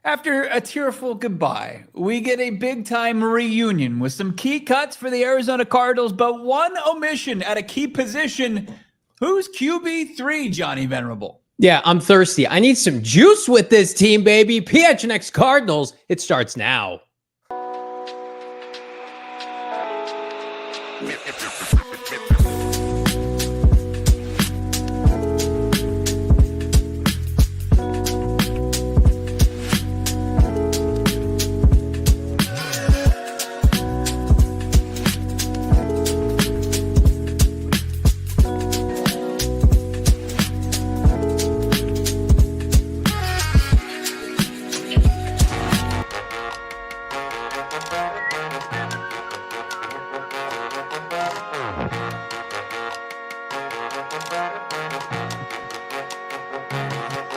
After a tearful goodbye, we get a big-time reunion with some key cuts for the Arizona Cardinals, but one omission at a key position. Who's QB3, Johnny Venerable? Yeah, I'm thirsty. I need some juice with this team, baby. PHNX Cardinals, it starts now.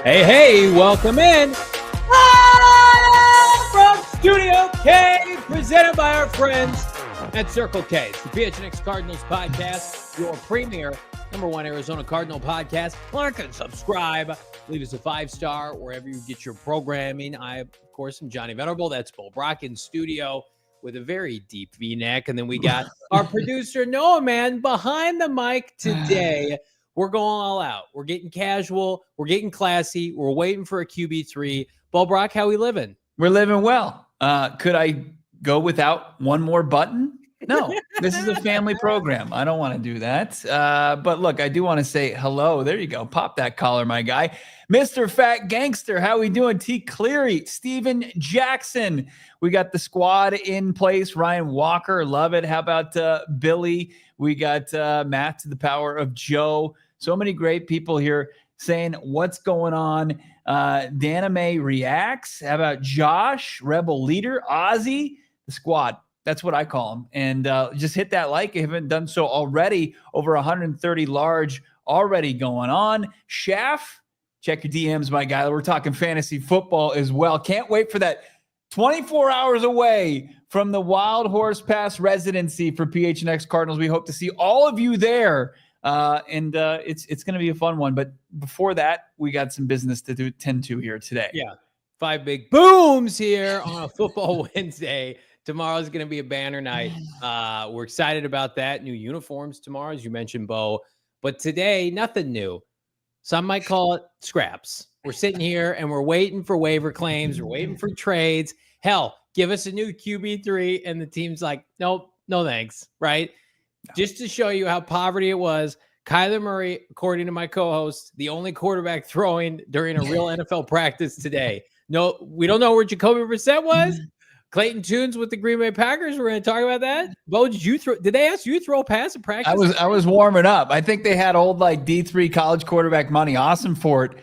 Hey, welcome in from Studio K, presented by our friends at Circle K. It's the PHNX Cardinals podcast, your premier #1 Arizona Cardinal podcast. Like and subscribe. Leave us a 5-star wherever you get your programming. I, of course, am Johnny Venerable. That's Brack in studio with a very deep V-neck. And then we got our producer, Noah, man, behind the mic today. We're going all out. We're getting casual. We're getting classy. We're waiting for a QB3. Brack, how we living? We're living well. Could I go without one more button? No, this is a family program. I don't want to do that. But look, I do want to say hello. There you go. Pop that collar, my guy. Mr. Fat Gangster, how we doing? T. Cleary, Steven Jackson. We got the squad in place. Ryan Walker, love it. How about Billy? We got Matt to the power of Joe. So many great people here saying what's going on. Dana May reacts. How about Josh, Rebel Leader, Ozzy, the squad? That's what I call them. And just hit that like if you haven't done so already. Over 130 large already going on. Shaft, check your DMs, my guy. We're talking fantasy football as well. Can't wait for that. 24 hours away from the Wild Horse Pass residency for PHNX Cardinals. We hope to see all of you there. It's going to be a fun one. But before that, we got some business to tend to here today. Yeah. 5 big booms here on a football Wednesday. Tomorrow's going to be a banner night. We're excited about that. New uniforms tomorrow, as you mentioned, Bo. But today, nothing new. Some might call it scraps. We're sitting here and we're waiting for waiver claims. We're waiting for trades. Hell, give us a new QB3. And the team's like, nope, no thanks, right? No. Just to show you how poverty it was, Kyler Murray, according to my co-host, the only quarterback throwing during a real NFL practice today. No, we don't know where Jacoby Brissett was. Clayton Tunes with the Green Bay Packers. We're going to talk about that. Bo, did they ask you to throw a pass at practice? I was warming up. I think they had old D3 college quarterback money. Ossenfort.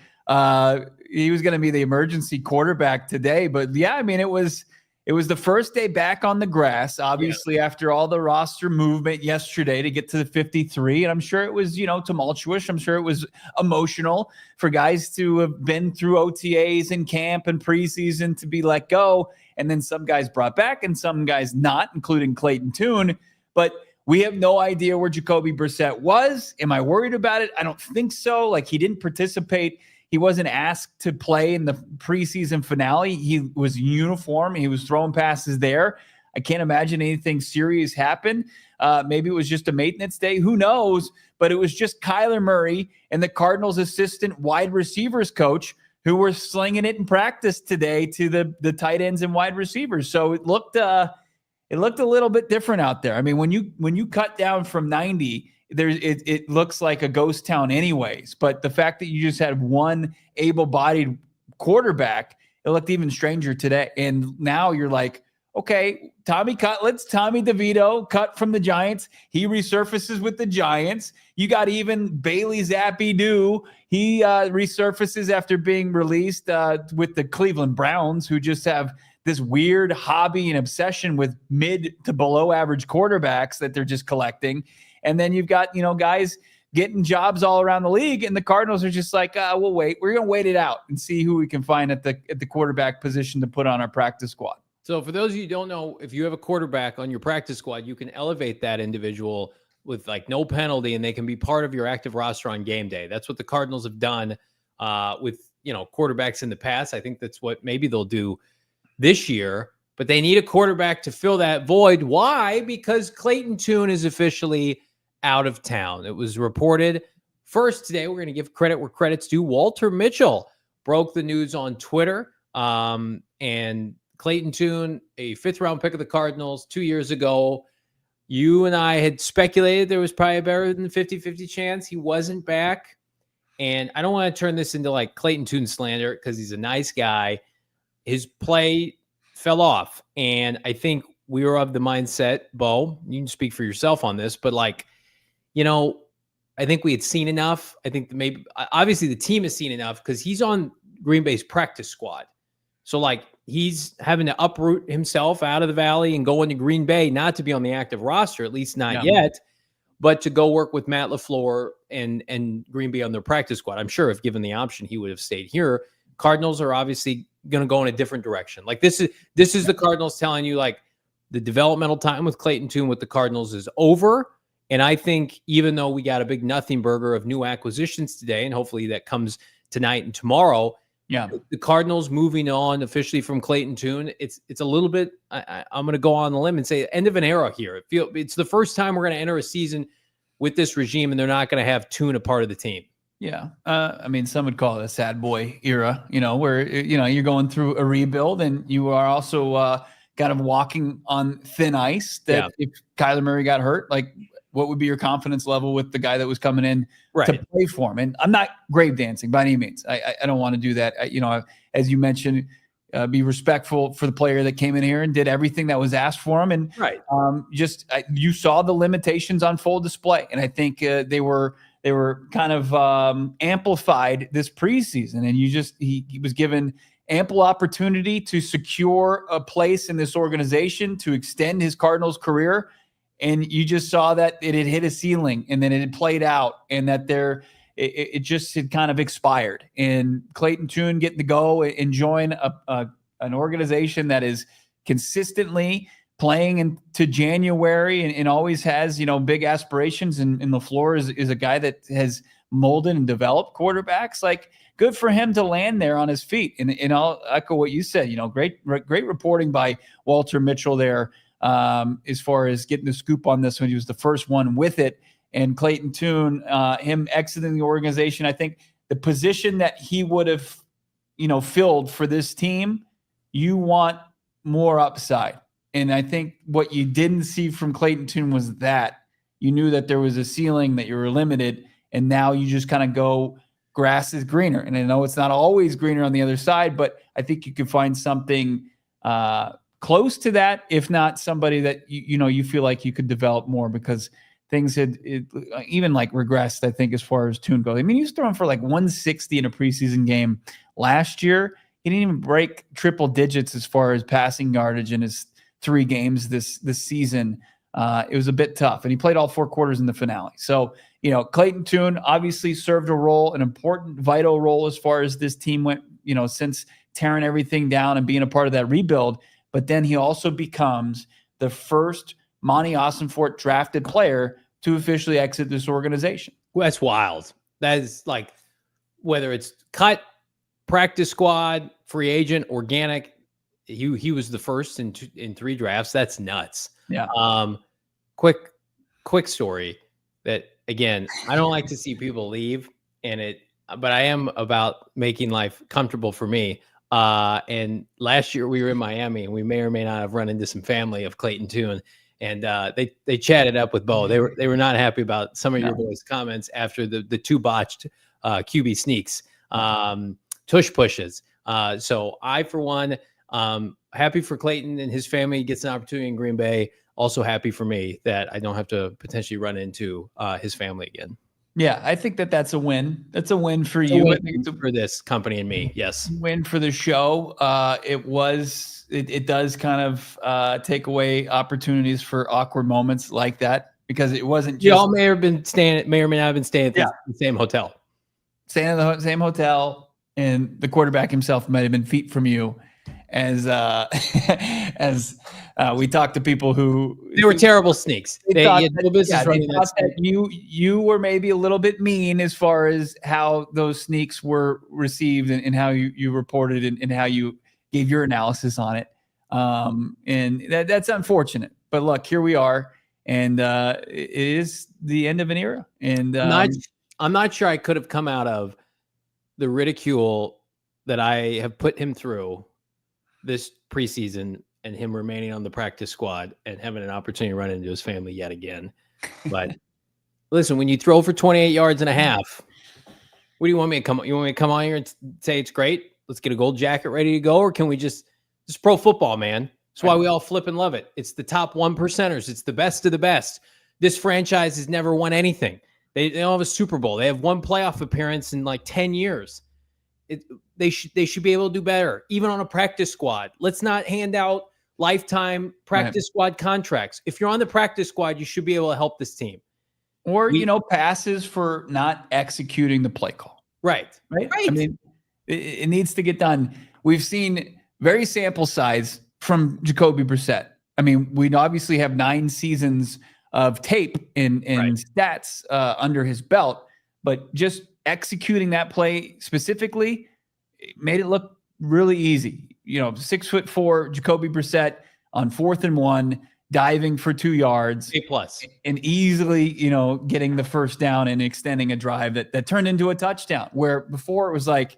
He was going to be the emergency quarterback today. But yeah, I mean, it was the first day back on the grass, obviously, after all the roster movement yesterday to get to the 53. And I'm sure it was, tumultuous. I'm sure it was emotional for guys to have been through OTAs and camp and preseason to be let go. And then some guys brought back and some guys not, including Clayton Tune. But we have no idea where Jacoby Brissett was. Am I worried about it? I don't think so. He didn't participate. He wasn't asked to play in the preseason finale. He was in uniform. He was throwing passes there. I can't imagine anything serious happened. Maybe it was just a maintenance day. Who knows? But it was just Kyler Murray and the Cardinals' assistant wide receivers coach who were slinging it in practice today to the tight ends and wide receivers. So it looked a little bit different out there. I mean, when you cut down from 90, it looks like a ghost town anyways. But the fact that you just had one able-bodied quarterback, it looked even stranger today. And now you're like, okay, Tommy DeVito cut from the Giants. He resurfaces with the Giants. You got even Bailey Zappi-Doo. He resurfaces after being released with the Cleveland Browns, who just have this weird hobby and obsession with mid to below average quarterbacks that they're just collecting. And then you've got, guys getting jobs all around the league, and the Cardinals are just like, we'll wait. We're going to wait it out and see who we can find at the quarterback position to put on our practice squad. So for those of you who don't know, if you have a quarterback on your practice squad, you can elevate that individual with no penalty, and they can be part of your active roster on game day. That's what the Cardinals have done with quarterbacks in the past. I think that's what maybe they'll do this year, but they need a quarterback to fill that void. Why? Because Clayton Tune is officially out of town. It was reported first today. We're going to give credit where credit's due. Walter Mitchell broke the news on Twitter. And Clayton Tune, a 5th-round pick of the Cardinals 2 years ago. You and I had speculated there was probably a better than 50-50 chance he wasn't back. And I don't want to turn this into like Clayton Tune slander because he's a nice guy. His play fell off. And I think we were of the mindset, Bo, you can speak for yourself on this, but I think we had seen enough. I think maybe obviously the team has seen enough because he's on Green Bay's practice squad. So he's having to uproot himself out of the Valley and go into Green Bay, not to be on the active roster, at least not yet, but to go work with Matt LaFleur and Green Bay on their practice squad. I'm sure if given the option, he would have stayed here. Cardinals are obviously going to go in a different direction. This is the Cardinals telling you the developmental time with Clayton Tune with the Cardinals is over. And I think even though we got a big nothing burger of new acquisitions today, and hopefully that comes tonight and tomorrow, the Cardinals moving on officially from Clayton Tune, it's a little bit, I'm going to go on the limb and say end of an era here. It's the first time we're going to enter a season with this regime, and they're not going to have Tune a part of the team. Yeah. Some would call it a sad boy era, where, you're going through a rebuild and you are also kind of walking on thin ice that if Kyler Murray got hurt, what would be your confidence level with the guy that was coming in to play for him? And I'm not grave dancing by any means. I don't want to do that. As you mentioned, be respectful for the player that came in here and did everything that was asked for him. And you saw the limitations on full display. And I think they were kind of amplified this preseason. And he was given ample opportunity to secure a place in this organization, to extend his Cardinals career. And you just saw that it had hit a ceiling and then it had played out and that it just had kind of expired. And Clayton Tune getting to go and join an organization that is consistently playing into January and always has, big aspirations. And LaFleur is a guy that has molded and developed quarterbacks. Good for him to land there on his feet. And I'll echo what you said, great reporting by Walter Mitchell there. As far as getting the scoop on this when he was the first one with it. And Clayton Tune, him exiting the organization, I think the position that he would have, filled for this team, you want more upside. And I think what you didn't see from Clayton Tune was that you knew that there was a ceiling, that you were limited, and now you just kind of go grass is greener. And I know it's not always greener on the other side, but I think you could find something close to that, if not somebody that you feel like you could develop more, because things had even regressed, I think, as far as Tune goes. He was throwing for 160 in a preseason game last year. He didn't even break triple digits as far as passing yardage in his 3 games this season. It was a bit tough, and he played all 4 quarters in the finale. So, Clayton Tune obviously served a role, an important, vital role as far as this team went, since tearing everything down and being a part of that rebuild. But then he also becomes the first Monti Ossenfort drafted player to officially exit this organization. Well, that's wild. That is whether it's cut, practice squad, free agent, organic, he was the first in 3 drafts. That's nuts. Yeah. Quick story that, again, I don't like to see people leave, but I am about making life comfortable for me. And last year we were in Miami, and we may or may not have run into some family of Clayton Tune, and they chatted up with Bo. They were not happy about some of your boys' comments after the 2 botched QB sneaks, tush pushes. So I, for one, happy for Clayton and his family. He gets an opportunity in Green Bay. Also happy for me that I don't have to potentially run into his family again. Yeah, I think that's a win. That's a win for you. I think it's for this company and me. Yes. Win for the show. It does kind of take away opportunities for awkward moments like that, because it wasn't just. Y'all may or may not have been staying at the same hotel. Staying at the same hotel, and the quarterback himself might have been feet from you. as we talked to people who they were terrible sneaks. They had no business running that that you were maybe a little bit mean as far as how those sneaks were received and how you reported and how you gave your analysis on it. And that's unfortunate. But look, here we are, and it is the end of an era. And I'm not sure I could have come out of the ridicule that I have put him through this preseason and him remaining on the practice squad and having an opportunity to run into his family yet again. But listen, when you throw for 28 yards and a half, what do you want me to come? You want me to come on here and say it's great? Let's get a gold jacket ready to go, or can we just pro football, man? That's why we all flip and love it. It's the top 1%ers. It's the best of the best. This franchise has never won anything. They don't have a Super Bowl. They have one playoff appearance in like 10 years. They should be able to do better, even on a practice squad. Let's not hand out lifetime practice squad contracts. If you're on the practice squad, you should be able to help this team. Or, passes for not executing the play call. Right. I mean, it needs to get done. We've seen very sample size from Jacoby Brissett. I mean, we obviously have 9 seasons of tape and stats under his belt, but just executing that play specifically made it look really easy. 6'4" Jacoby Brissett on 4th and 1, diving for 2 yards, A+, and easily, getting the first down and extending a drive that turned into a touchdown. Where before it was like,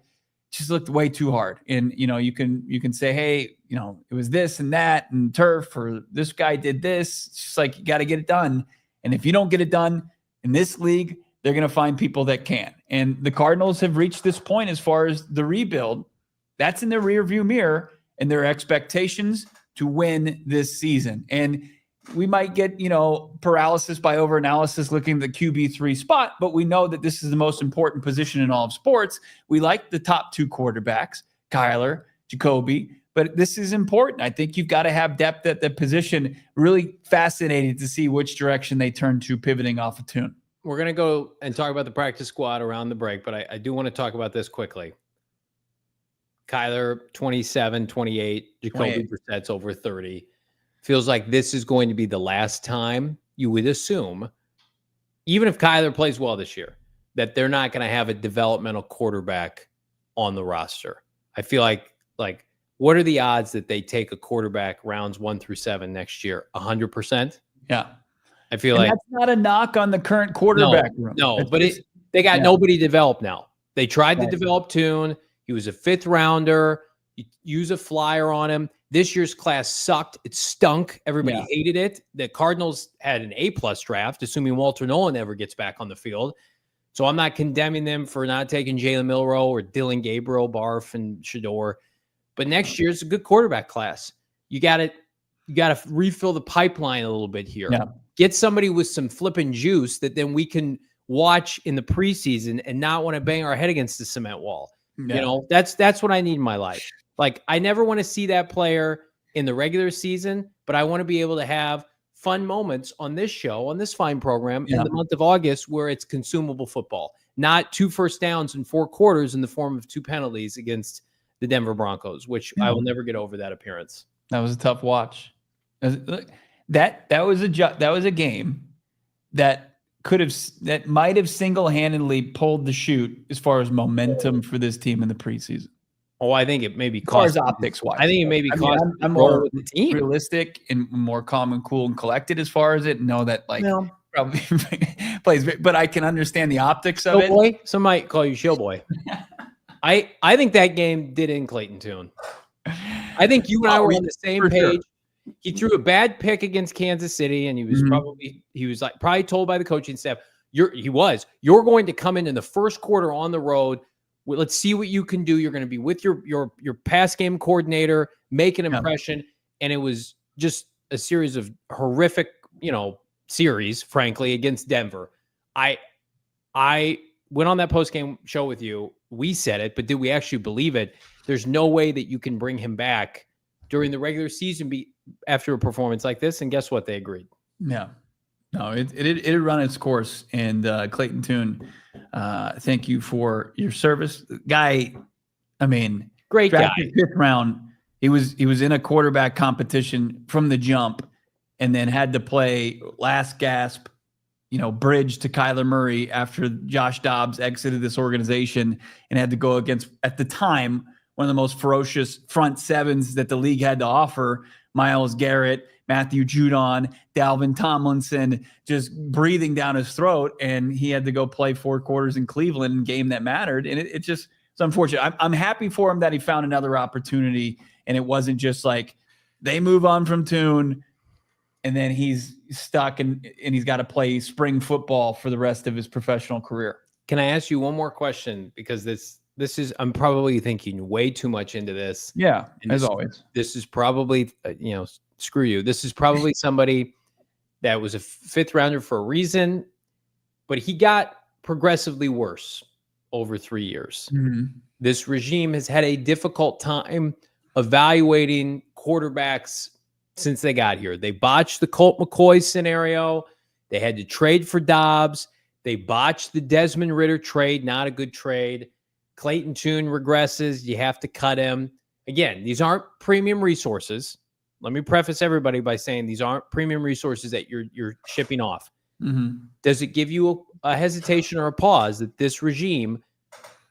just looked way too hard. And you can say, hey, it was this and that and turf, or this guy did this. It's just like, you got to get it done. And if you don't get it done in this league, they're going to find people that can. And the Cardinals have reached this point as far as the rebuild. That's in their rearview mirror and their expectations to win this season. And we might get, paralysis by overanalysis looking at the QB3 spot, but we know that this is the most important position in all of sports. We like the top 2 quarterbacks, Kyler, Jacoby, but this is important. I think you've got to have depth at the position. Really fascinated to see which direction they turn to pivoting off of Tune. We're going to go and talk about the practice squad around the break, but I do want to talk about this quickly. Kyler, 27, 28, Jacoby Brissett's over 30. Feels like this is going to be the last time you would assume, even if Kyler plays well this year, that they're not going to have a developmental quarterback on the roster. I feel like what are the odds that they take a quarterback rounds 1 through 7 next year? 100%? Yeah. I feel like that's not a knock on the current quarterback room. No, but they got nobody developed now. They tried to develop Tune. He was a 5th rounder. You use a flyer on him. This year's class sucked. It stunk. Everybody hated it. The Cardinals had an A+ draft, assuming Walter Nolen ever gets back on the field. So I'm not condemning them for not taking Jalen Milroe or Dylan Gabriel, Barf, and Shador. But next year's a good quarterback class. You got to refill the pipeline a little bit here. Yeah. Get somebody with some flipping juice that then we can watch in the preseason and not want to bang our head against the cement wall. Yeah. That's what I need in my life. Like, I never want to see that player in the regular season, but I want to be able to have fun moments on this show, on this fine program in the month of August where it's consumable football, not 2 first downs in 4 quarters in the form of 2 penalties against the Denver Broncos, which I will never get over that appearance. That was a tough watch. That was a game that might have single-handedly pulled the chute as far as momentum for this team in the preseason. Oh, I think it may be cost optics wise. I think it may be cost. I'm more with the team, realistic and more calm and cool and collected as far as it. Know that probably plays, but I can understand the optics of it. Boy, some might call you shill boy. I think that game did in Clayton Tune. I think you and I were on the same page. Sure. He threw a bad pick against Kansas City, and he was probably told by the coaching staff, you're going to come in the first quarter on the road. Let's see what you can do. You're going to be with your pass game coordinator, make an impression. And it was just a series of horrific, series, frankly, against Denver. I went on that post-game show with you. We said it, but did we actually believe it? There's no way that you can bring him back during the regular season after a performance like this. And guess what? They agreed. Yeah. No, it had run its course. And Clayton Tune, thank you for your service. Guy, I mean, great guy. 5th round. He was in a quarterback competition from the jump, and then had to play last gasp, bridge to Kyler Murray after Josh Dobbs exited this organization, and had to go against, at the time, one of the most ferocious front sevens that the league had to offer. Myles Garrett, Matthew Judon, Dalvin Tomlinson, just breathing down his throat. And he had to go play 4 quarters in Cleveland in a game that mattered. And it's unfortunate. I'm happy for him that he found another opportunity. And it wasn't just like they move on from Tune and then he's stuck and he's got to play spring football for the rest of his professional career. Can I ask you one more question? Because this is, I'm probably thinking way too much into this. Yeah, and as always. This is probably, screw you. This is probably somebody that was a 5th rounder for a reason, but he got progressively worse over 3 years. Mm-hmm. This regime has had a difficult time evaluating quarterbacks since they got here. They botched the Colt McCoy scenario. They had to trade for Dobbs. They botched the Desmond Ridder trade, not a good trade. Clayton Tune regresses. You have to cut him. Again, these aren't premium resources. Let me preface everybody by saying these aren't premium resources that you're shipping off. Mm-hmm. Does it give you a hesitation or a pause that this regime,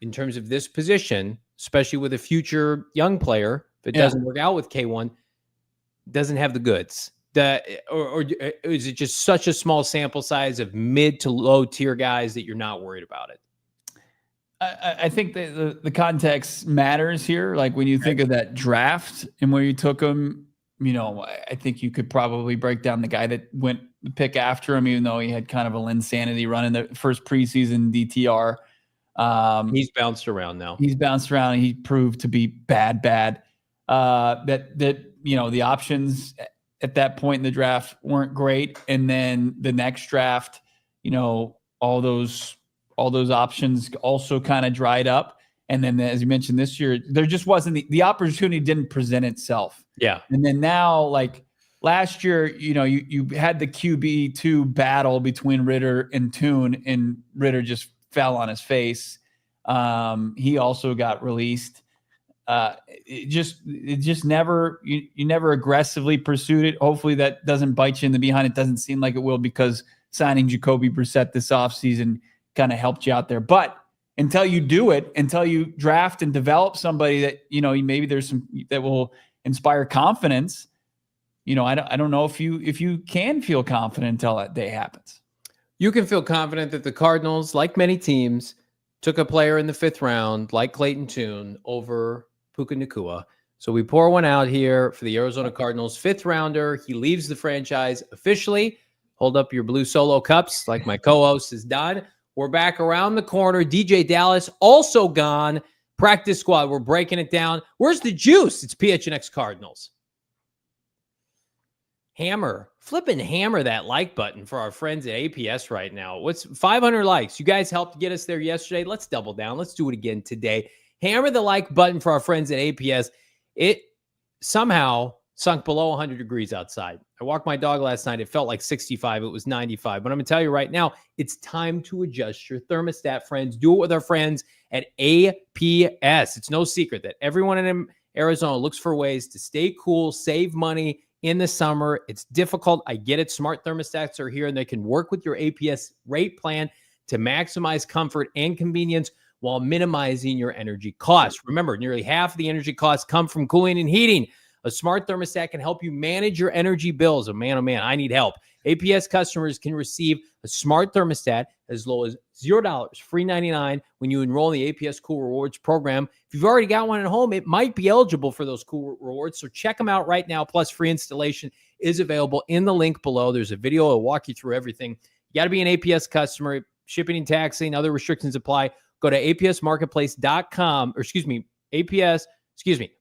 in terms of this position, especially with a future young player, if it doesn't work out with K1, doesn't have the goods? Or is it just such a small sample size of mid to low tier guys that you're not worried about it? I think that the context matters here. Like when you think of that draft and where you took him, I think you could probably break down the guy that went the pick after him, even though he had kind of a Linsanity run in the first preseason DTR. He's bounced around now. And he proved to be bad. That the options at that point in the draft weren't great. And then the next draft, all those options also kind of dried up. And then, as you mentioned, this year, there just wasn't the opportunity didn't present itself. Yeah. And then now, like last year, you had the QB2 battle between Ridder and Tune, and Ridder just fell on his face. He also got released. It just never, you never aggressively pursued it. Hopefully that doesn't bite you in the behind. It doesn't seem like it will, because signing Jacoby Brissett this offseason kind of helped you out there. But until you do it, until you draft and develop somebody that, maybe there's some that will inspire confidence, I don't know if you can feel confident until that day happens. You can feel confident that the Cardinals, like many teams, took a player in the 5th round, like Clayton Tune, over Puka Nacua. So we pour one out here for the Arizona Cardinals 5th rounder. He leaves the franchise officially. Hold up your blue Solo cups like my co-host has done. We're back around the corner. DJ Dallas also gone. Practice squad, we're breaking it down. Where's the juice? It's PHNX Cardinals. Flipping hammer that like button for our friends at APS right now. What's 500 likes? You guys helped get us there yesterday. Let's double down. Let's do it again today. Hammer the like button for our friends at APS. It somehow sunk below 100 degrees outside. I walked my dog last night. It felt like 65. It was 95. But I'm going to tell you right now, it's time to adjust your thermostat, friends. Do it with our friends at APS. It's no secret that everyone in Arizona looks for ways to stay cool, save money in the summer. It's difficult. I get it. Smart thermostats are here, and they can work with your APS rate plan to maximize comfort and convenience while minimizing your energy costs. Remember, nearly half of the energy costs come from cooling and heating. A smart thermostat can help you manage your energy bills. Oh man, I need help. APS customers can receive a smart thermostat as low as $0, free $99 when you enroll in the APS Cool Rewards program. If you've already got one at home, it might be eligible for those cool rewards. So check them out right now. Plus, free installation is available in the link below. There's a video that'll walk you through everything. You got to be an APS customer. Shipping and taxing, other restrictions apply. Go to apsmarketplace.com,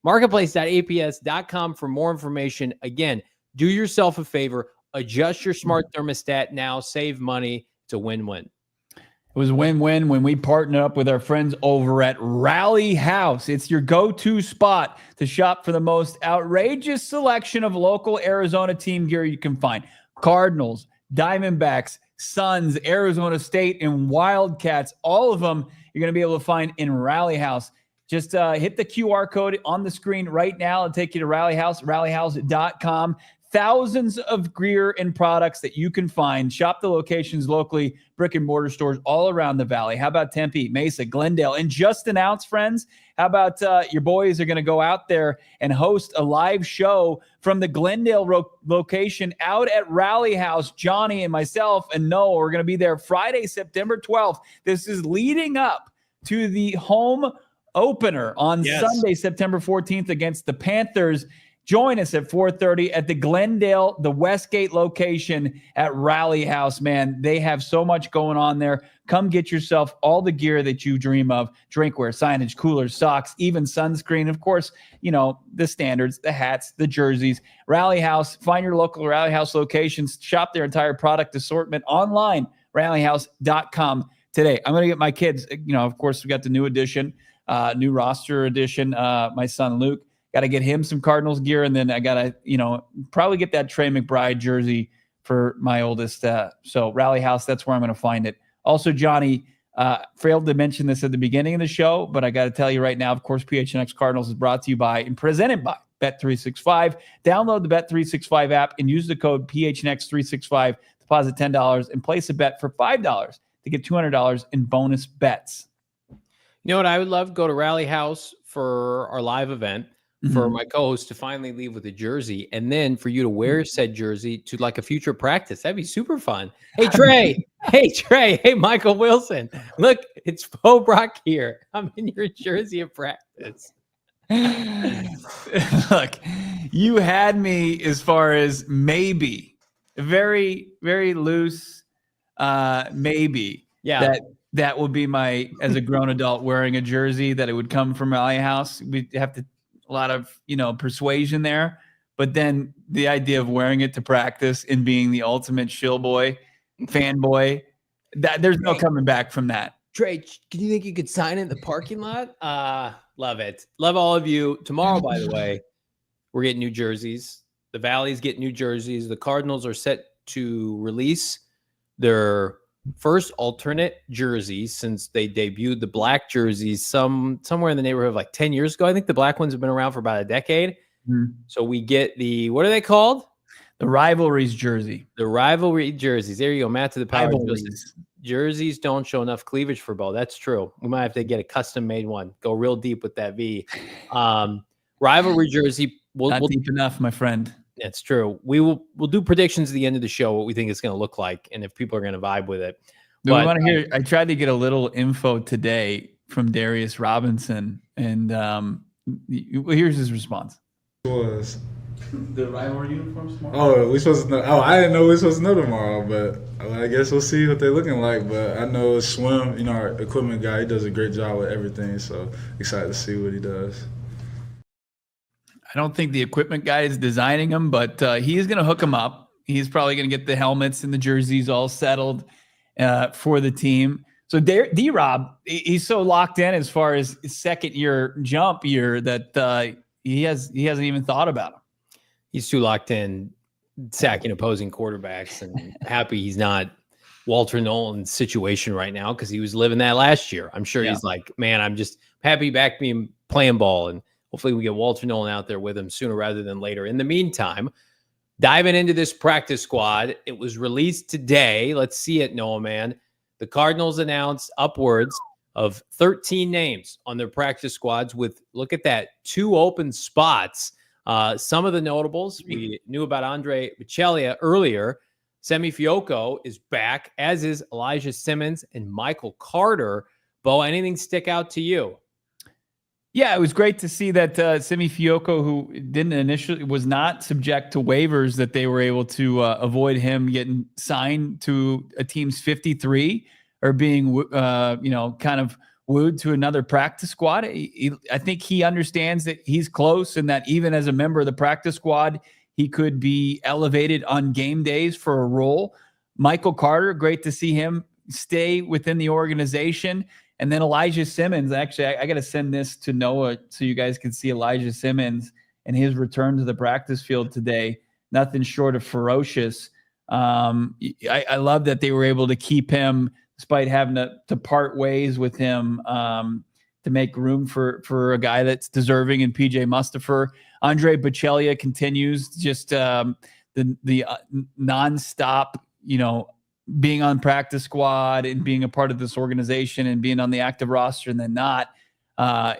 marketplace.aps.com for more information. Again, do yourself a favor. Adjust your smart thermostat now. Save money. It's a win-win. It was a win-win when we partnered up with our friends over at Rally House. It's your go-to spot to shop for the most outrageous selection of local Arizona team gear you can find. Cardinals, Diamondbacks, Suns, Arizona State, and Wildcats. All of them you're going to be able to find in Rally House. Just hit the QR code on the screen right now and take you to Rally House, rallyhouse.com. Thousands of gear and products that you can find. Shop the locations locally, brick and mortar stores all around the valley. How about Tempe, Mesa, Glendale? And just announced, friends, how about your boys are going to go out there and host a live show from the Glendale location out at Rally House. Johnny and myself and Noah, we're going to be there Friday, September 12th. This is leading up to the home opener on Sunday, September 14th against the Panthers. Join us at 4:30 at the Glendale, the Westgate location at Rally House, man. They have so much going on there. Come get yourself all the gear that you dream of. Drinkware, signage, coolers, socks, even sunscreen. Of course, the standards, the hats, the jerseys. Rally House, find your local Rally House locations. Shop their entire product assortment online, rallyhouse.com today. I'm going to get my kids, of course, we got the new edition, new roster edition. My son, Luke. Got to get him some Cardinals gear, and then I got to, probably get that Trey McBride jersey for my oldest. So Rally House, that's where I'm going to find it. Also, Johnny, failed to mention this at the beginning of the show, but I got to tell you right now, of course, PHNX Cardinals is brought to you by and presented by Bet365. Download the Bet365 app and use the code PHNX365, deposit $10, and place a bet for $5 to get $200 in bonus bets. You know what I would love? Go to Rally House for our live event. For my co-host to finally leave with a jersey, and then for you to wear said jersey to like a future practice. That'd be super fun. Hey, Trey. Hey, Trey. Hey, Michael Wilson. Look, it's Bo Brock here. I'm in your jersey at practice. Look, you had me as far as maybe, very, very loose, maybe. Yeah. That would be my, as a grown adult wearing a jersey, that it would come from Rally House. We'd have to, a lot of, persuasion there. But then the idea of wearing it to practice and being the ultimate shill boy, fanboy, that there's no coming back from that. Trey, do you think you could sign in the parking lot? Love it. Love all of you. Tomorrow, by the way, we're getting new jerseys. The Valley's getting new jerseys. The Cardinals are set to release their first alternate jerseys since they debuted the black jerseys somewhere in the neighborhood of like 10 years ago. I think the black ones have been around for about a decade. So we get the, what are they called? The Rivalries jersey. The Rivalry jerseys. There you go. Matt to the power. Rivalries. Jerseys don't show enough cleavage for Bo. That's true. We might have to get a custom made one. Go real deep with that V. Rivalry jersey. Not deep enough, my friend. That's true. We'll do predictions at the end of the show, what we think it's going to look like, and if people are going to vibe with it. But we want to hear. I tried to get a little info today from Darius Robinson, and here's his response. Was the Rivalry Uniforms tomorrow? Oh, we supposed to know. Oh, I didn't know we supposed to know tomorrow, but I guess we'll see what they're looking like. But I know Swim, our equipment guy, he does a great job with everything. So excited to see what he does. I don't think the equipment guy is designing them, but he's going to hook them up. He's probably going to get the helmets and the jerseys all settled for the team. So D-Rob, he's so locked in as far as his second year jump year that he hasn't even thought about him. He's too locked in sacking opposing quarterbacks and happy he's not Walter Nolen's situation right now because he was living that last year. I'm sure he's like, man, I'm just happy back being playing ball, and hopefully we get Walter Nolen out there with him sooner rather than later. In the meantime, diving into this practice squad, it was released today. Let's see it, Noah, man. The Cardinals announced upwards of 13 names on their practice squads with, look at that, 2 open spots. Some of the notables, we knew about Andre Michellia earlier. Semi Fioco is back, as is Elijah Simmons and Michael Carter. Bo, anything stick out to you? Yeah, it was great to see that Semi Fioco, who was not subject to waivers, that they were able to avoid him getting signed to a team's 53 or being, kind of wooed to another practice squad. I think he understands that he's close and that even as a member of the practice squad, he could be elevated on game days for a role. Michael Carter, great to see him stay within the organization. And then Elijah Simmons, actually, I got to send this to Noah so you guys can see Elijah Simmons and his return to the practice field today. Nothing short of ferocious. I love that they were able to keep him despite having to part ways with him, to make room for a guy that's deserving in PJ Mustafer. Andre Bocellia continues just the nonstop, being on practice squad and being a part of this organization and being on the active roster and then not.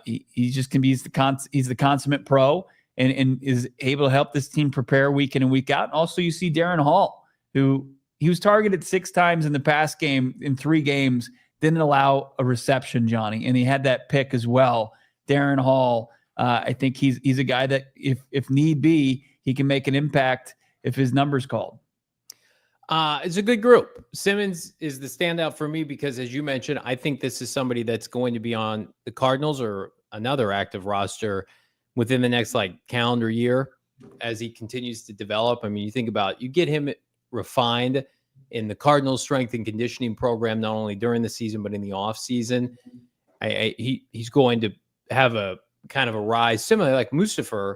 He just can be, he's the consummate pro and is able to help this team prepare week in and week out. And also you see Darren Hall, who he was targeted 6 times in the past game in 3 games, didn't allow a reception, Johnny. And he had that pick as well. Darren Hall, I think he's a guy that if need be, he can make an impact if his number's called. It's a good group. Simmons is the standout for me because, as you mentioned, I think this is somebody that's going to be on the Cardinals or another active roster within the next calendar year as he continues to develop. I mean, you think about, you get him refined in the Cardinals strength and conditioning program, not only during the season, but in the off season. He's going to have a kind of a rise, similarly like Mustafer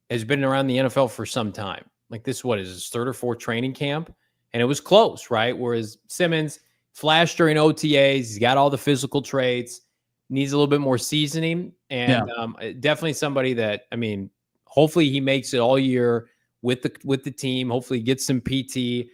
has been around the NFL for some time. This, what is his 3rd or 4th training camp? And it was close, right? Whereas Simmons flashed during OTAs. He's got all the physical traits, needs a little bit more seasoning. And definitely somebody that, hopefully he makes it all year with the team. Hopefully he gets some PT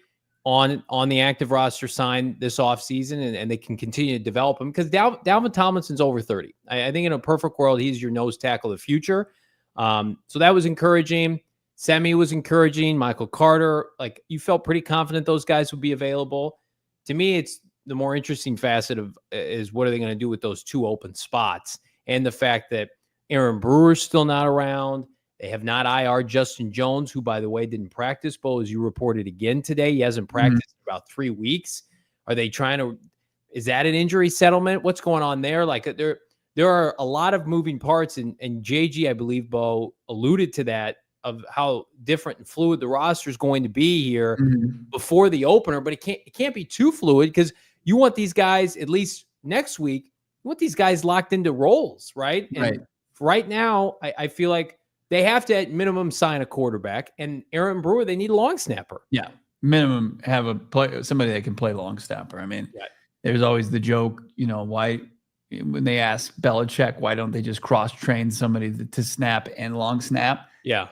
on the active roster sign this offseason, and they can continue to develop him because Dalvin Tomlinson's over 30. I think in a perfect world, he's your nose tackle of the future. So that was encouraging. Semi was encouraging. Michael Carter, you felt pretty confident those guys would be available. To me, it's the more interesting facet is what are they going to do with those 2 open spots, and the fact that Aaron Brewer's still not around. They have not IR Justin Jones, who, by the way, didn't practice, Bo, as you reported again today. He hasn't practiced in about 3 weeks. Are they trying to – is that an injury settlement? What's going on there? There are a lot of moving parts, and JG, I believe, Bo, alluded to that, of how different and fluid the roster is going to be here before the opener. But it can't be too fluid because you want these guys, at least next week, you want these guys locked into roles, right? And right now, I feel like they have to, at minimum, sign a quarterback. And Aaron Brewer, they need a long snapper. Yeah, minimum have somebody that can play long snapper. There's always the joke, why when they ask Belichick, why don't they just cross-train somebody to snap and long snap? Yeah.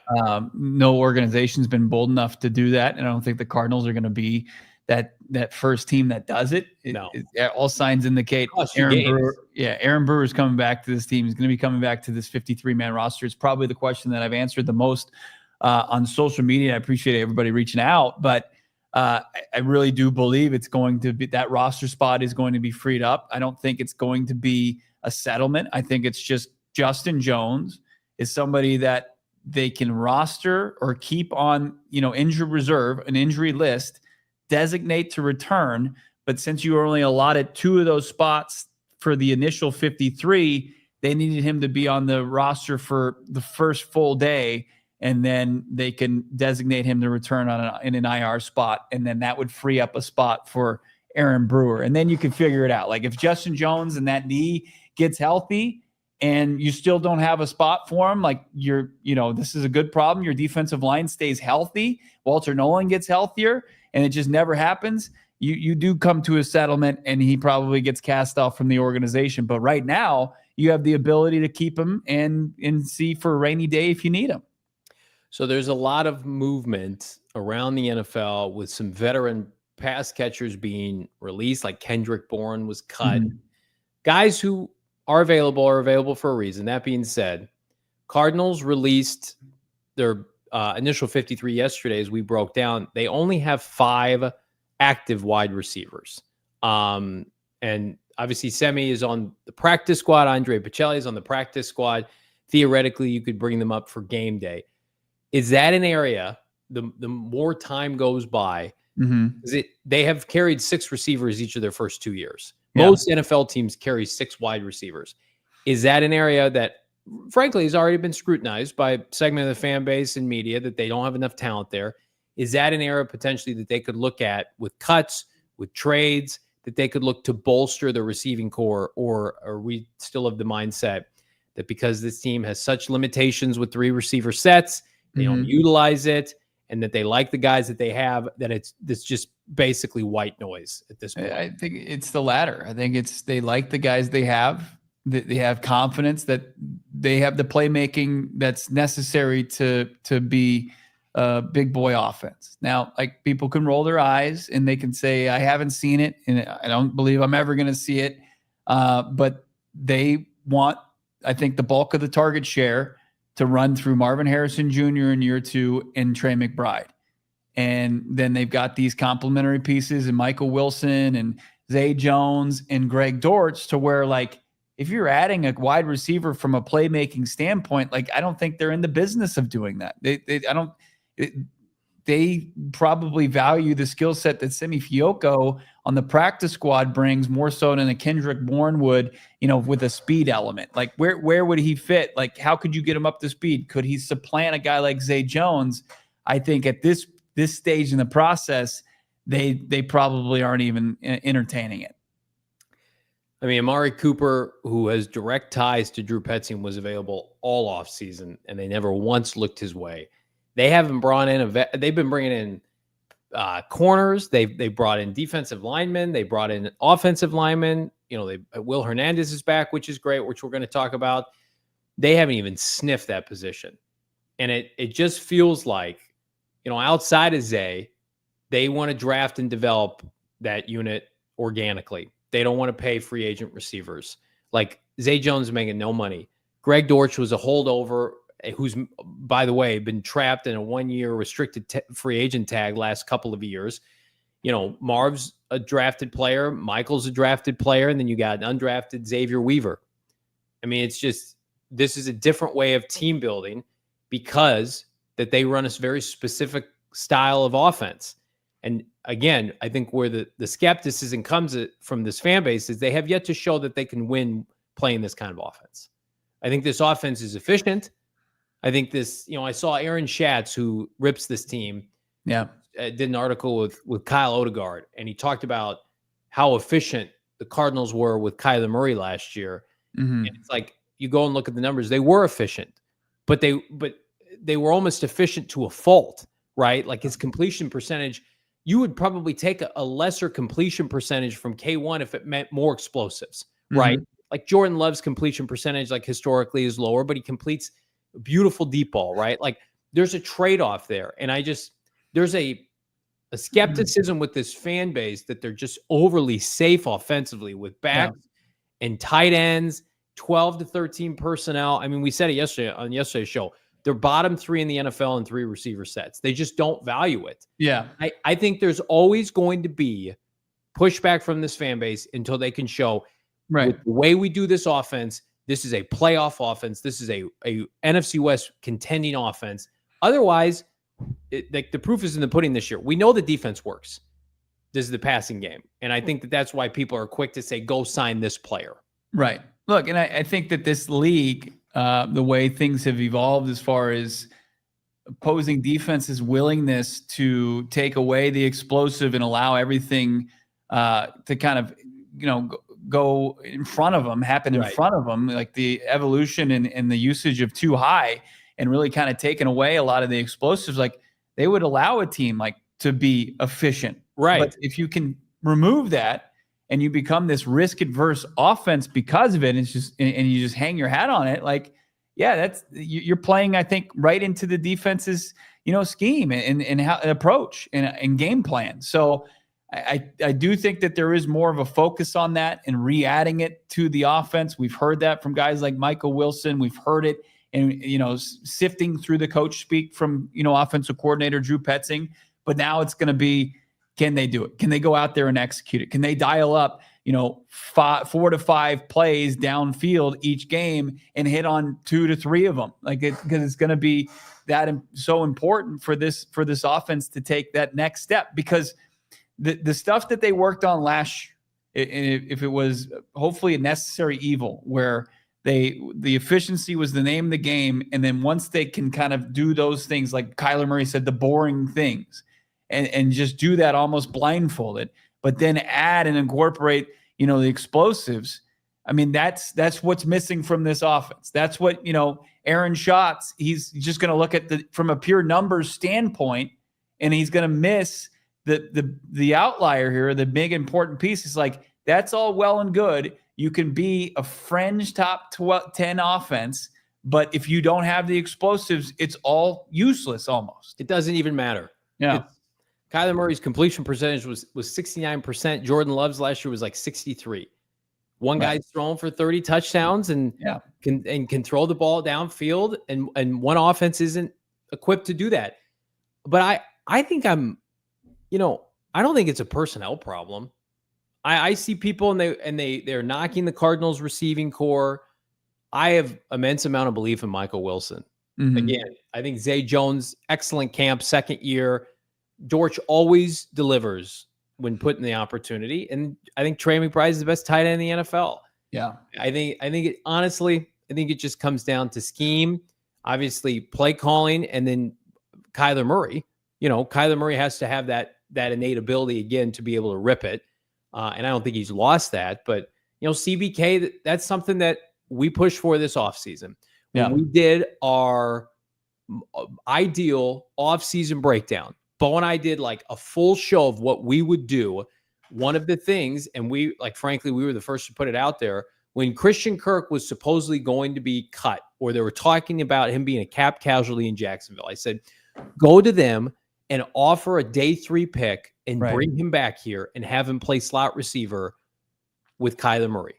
No organization's been bold enough to do that, and I don't think the Cardinals are going to be that first team that does it. No. All signs indicate Aaron Brewer is coming back to this team. He's going to be coming back to this 53-man roster. It's probably the question that I've answered the most on social media. I appreciate everybody reaching out, but I really do believe it's going to be that roster spot is going to be freed up. I don't think it's going to be a settlement. I think it's just Justin Jones is somebody that they can roster or keep on, injured reserve, an injury list, designate to return. But since you were only allotted 2 of those spots for the initial 53, they needed him to be on the roster for the first full day. And then they can designate him to return in an IR spot. And then that would free up a spot for Aaron Brewer. And then you can figure it out. If Justin Jones and that knee gets healthy and you still don't have a spot for him, this is a good problem. Your defensive line stays healthy. Walter Nolen gets healthier and it just never happens. You do come to a settlement and he probably gets cast off from the organization. But right now you have the ability to keep him and see for a rainy day if you need him. So there's a lot of movement around the NFL with some veteran pass catchers being released, like Kendrick Bourne was cut. Guys who are available for a reason. That being said, Cardinals released their initial 53 yesterday as we broke down. They only have 5 active wide receivers. And obviously Semi is on the practice squad. Andre Bocelli is on the practice squad. Theoretically, you could bring them up for game day. Is that an area, the more time goes by, they have carried 6 receivers each of their first 2 years. Most NFL teams carry 6 wide receivers. Is that an area that, frankly, has already been scrutinized by a segment of the fan base and media that they don't have enough talent there? Is that an area potentially that they could look at with cuts, with trades, that they could look to bolster the receiving core? Or are we still of the mindset that because this team has such limitations with 3 receiver sets, they don't utilize it, and that they like the guys that they have, that it's just basically white noise at this point? I think it's the latter. I think they like the guys they have. They have confidence that they have the playmaking that's necessary to be a big boy offense. Now, like, people can roll their eyes and they can say, I haven't seen it and I don't believe I'm ever going to see it. But they want, I think, the bulk of the target share to run through Marvin Harrison Jr. in year 2 and Trey McBride. And then they've got these complementary pieces and Michael Wilson and Zay Jones and Greg Dortch, to where, like, if you're adding a wide receiver from a playmaking standpoint, like, I don't think they're in the business of doing that. They probably value the skill set that Simi Fioco on the practice squad brings more so than a Kendrick Bourne would, with a speed element. Like, where would he fit? Like, how could you get him up to speed? Could he supplant a guy like Zay Jones? I think at this stage in the process, they probably aren't even entertaining it. I mean, Amari Cooper, who has direct ties to Drew Petzing, was available all offseason, and they never once looked his way. They haven't brought in they've been bringing in corners. They brought in defensive linemen. They brought in offensive linemen. Will Hernandez is back, which is great, which we're going to talk about. They haven't even sniffed that position. And it just feels like, outside of Zay, they want to draft and develop that unit organically. They don't want to pay free agent receivers. Like, Zay Jones is making no money. Greg Dortch was a holdover, who's, by the way, been trapped in a 1-year restricted free agent tag last couple of years. Marv's a drafted player. Michael's a drafted player. And then you got an undrafted Xavier Weaver. I mean, it's just, this is a different way of team building because that they run a very specific style of offense. And again, I think where the skepticism comes from this fan base is they have yet to show that they can win playing this kind of offense. I think this offense is efficient. I think this, I saw Aaron Schatz, who rips this team, did an article with Kyle Odegaard, and he talked about how efficient the Cardinals were with Kyler Murray last year. Mm-hmm. And it's like, you go and look at the numbers, they were efficient, but they were almost efficient to a fault, right? Like, his completion percentage, you would probably take a lesser completion percentage from K1 if it meant more explosives, right? Mm-hmm. Like, Jordan Love's completion percentage, like, historically is lower, but he completes a beautiful deep ball, right? Like, there's a trade-off there. And there's a skepticism with this fan base that they're just overly safe offensively with backs and tight ends, 12 to 13 personnel. I mean, we said it yesterday on yesterday's show. They're bottom 3 in the NFL in 3 receiver sets. They just don't value it. Yeah. I think there's always going to be pushback from this fan base until they can show, with the way we do this offense, this is a playoff offense. This is a NFC West contending offense. Otherwise, the proof is in the pudding this year. We know the defense works. This is the passing game. And I think that's why people are quick to say, go sign this player. Right. Look, and I think that this league, the way things have evolved as far as opposing defense's willingness to take away the explosive and allow everything to kind of, go in front of them, happen in front of them, like the evolution and the usage of too high and really kind of taking away a lot of the explosives. Like, they would allow a team like to be efficient. Right. But if you can remove that and you become this risk adverse offense because of it, and you just hang your hat on it. Like, you're playing, I think, right into the defense's, scheme and how approach and game plan. So I do think that there is more of a focus on that and re-adding it to the offense. We've heard that from guys like Michael Wilson. We've heard it and, sifting through the coach speak from, offensive coordinator Drew Petzing. But now it's going to be, can they do it? Can they go out there and execute it? Can they dial up, 4 to 5 plays downfield each game and hit on 2 to 3 of them? Because it's going to be that so important for this offense to take that next step. Because the stuff that they worked on last year, if it was hopefully a necessary evil, where the efficiency was the name of the game, and then once they can kind of do those things, like Kyler Murray said, the boring things, and just do that almost blindfolded, but then add and incorporate, the explosives. I mean, that's what's missing from this offense. That's what, Aaron Schatz, he's just going to look at from a pure numbers standpoint, and he's going to miss the outlier here. The big important piece is like, that's all well and good. you can be a fringe top 10 offense, but if you don't have the explosives, it's all useless almost. It doesn't even matter. Yeah. Kyler Murray's completion percentage was 69%. Jordan Love's last year was like 63. One guy's thrown for 30 touchdowns and can throw the ball downfield, and one offense isn't equipped to do that. But I think I don't think it's a personnel problem. I see people and they're knocking the Cardinals receiving core. I have immense amount of belief in Michael Wilson. Mm-hmm. Again, I think Zay Jones, excellent camp, second year. Dortch always delivers when put in the opportunity. And I think Trey McBride is the best tight end in the NFL. Yeah. I think it just comes down to scheme, obviously play calling, and then Kyler Murray. Kyler Murray has to have that innate ability again to be able to rip it. And I don't think he's lost that, but CBK, that's something that we pushed for this offseason. When we did our ideal offseason breakdown, Bo and I did like a full show of what we would do. One of the things, and we were the first to put it out there, when Christain Kirk was supposedly going to be cut, or they were talking about him being a cap casualty in Jacksonville, I said, go to them and offer a day 3 pick and bring him back here and have him play slot receiver with Kyler Murray.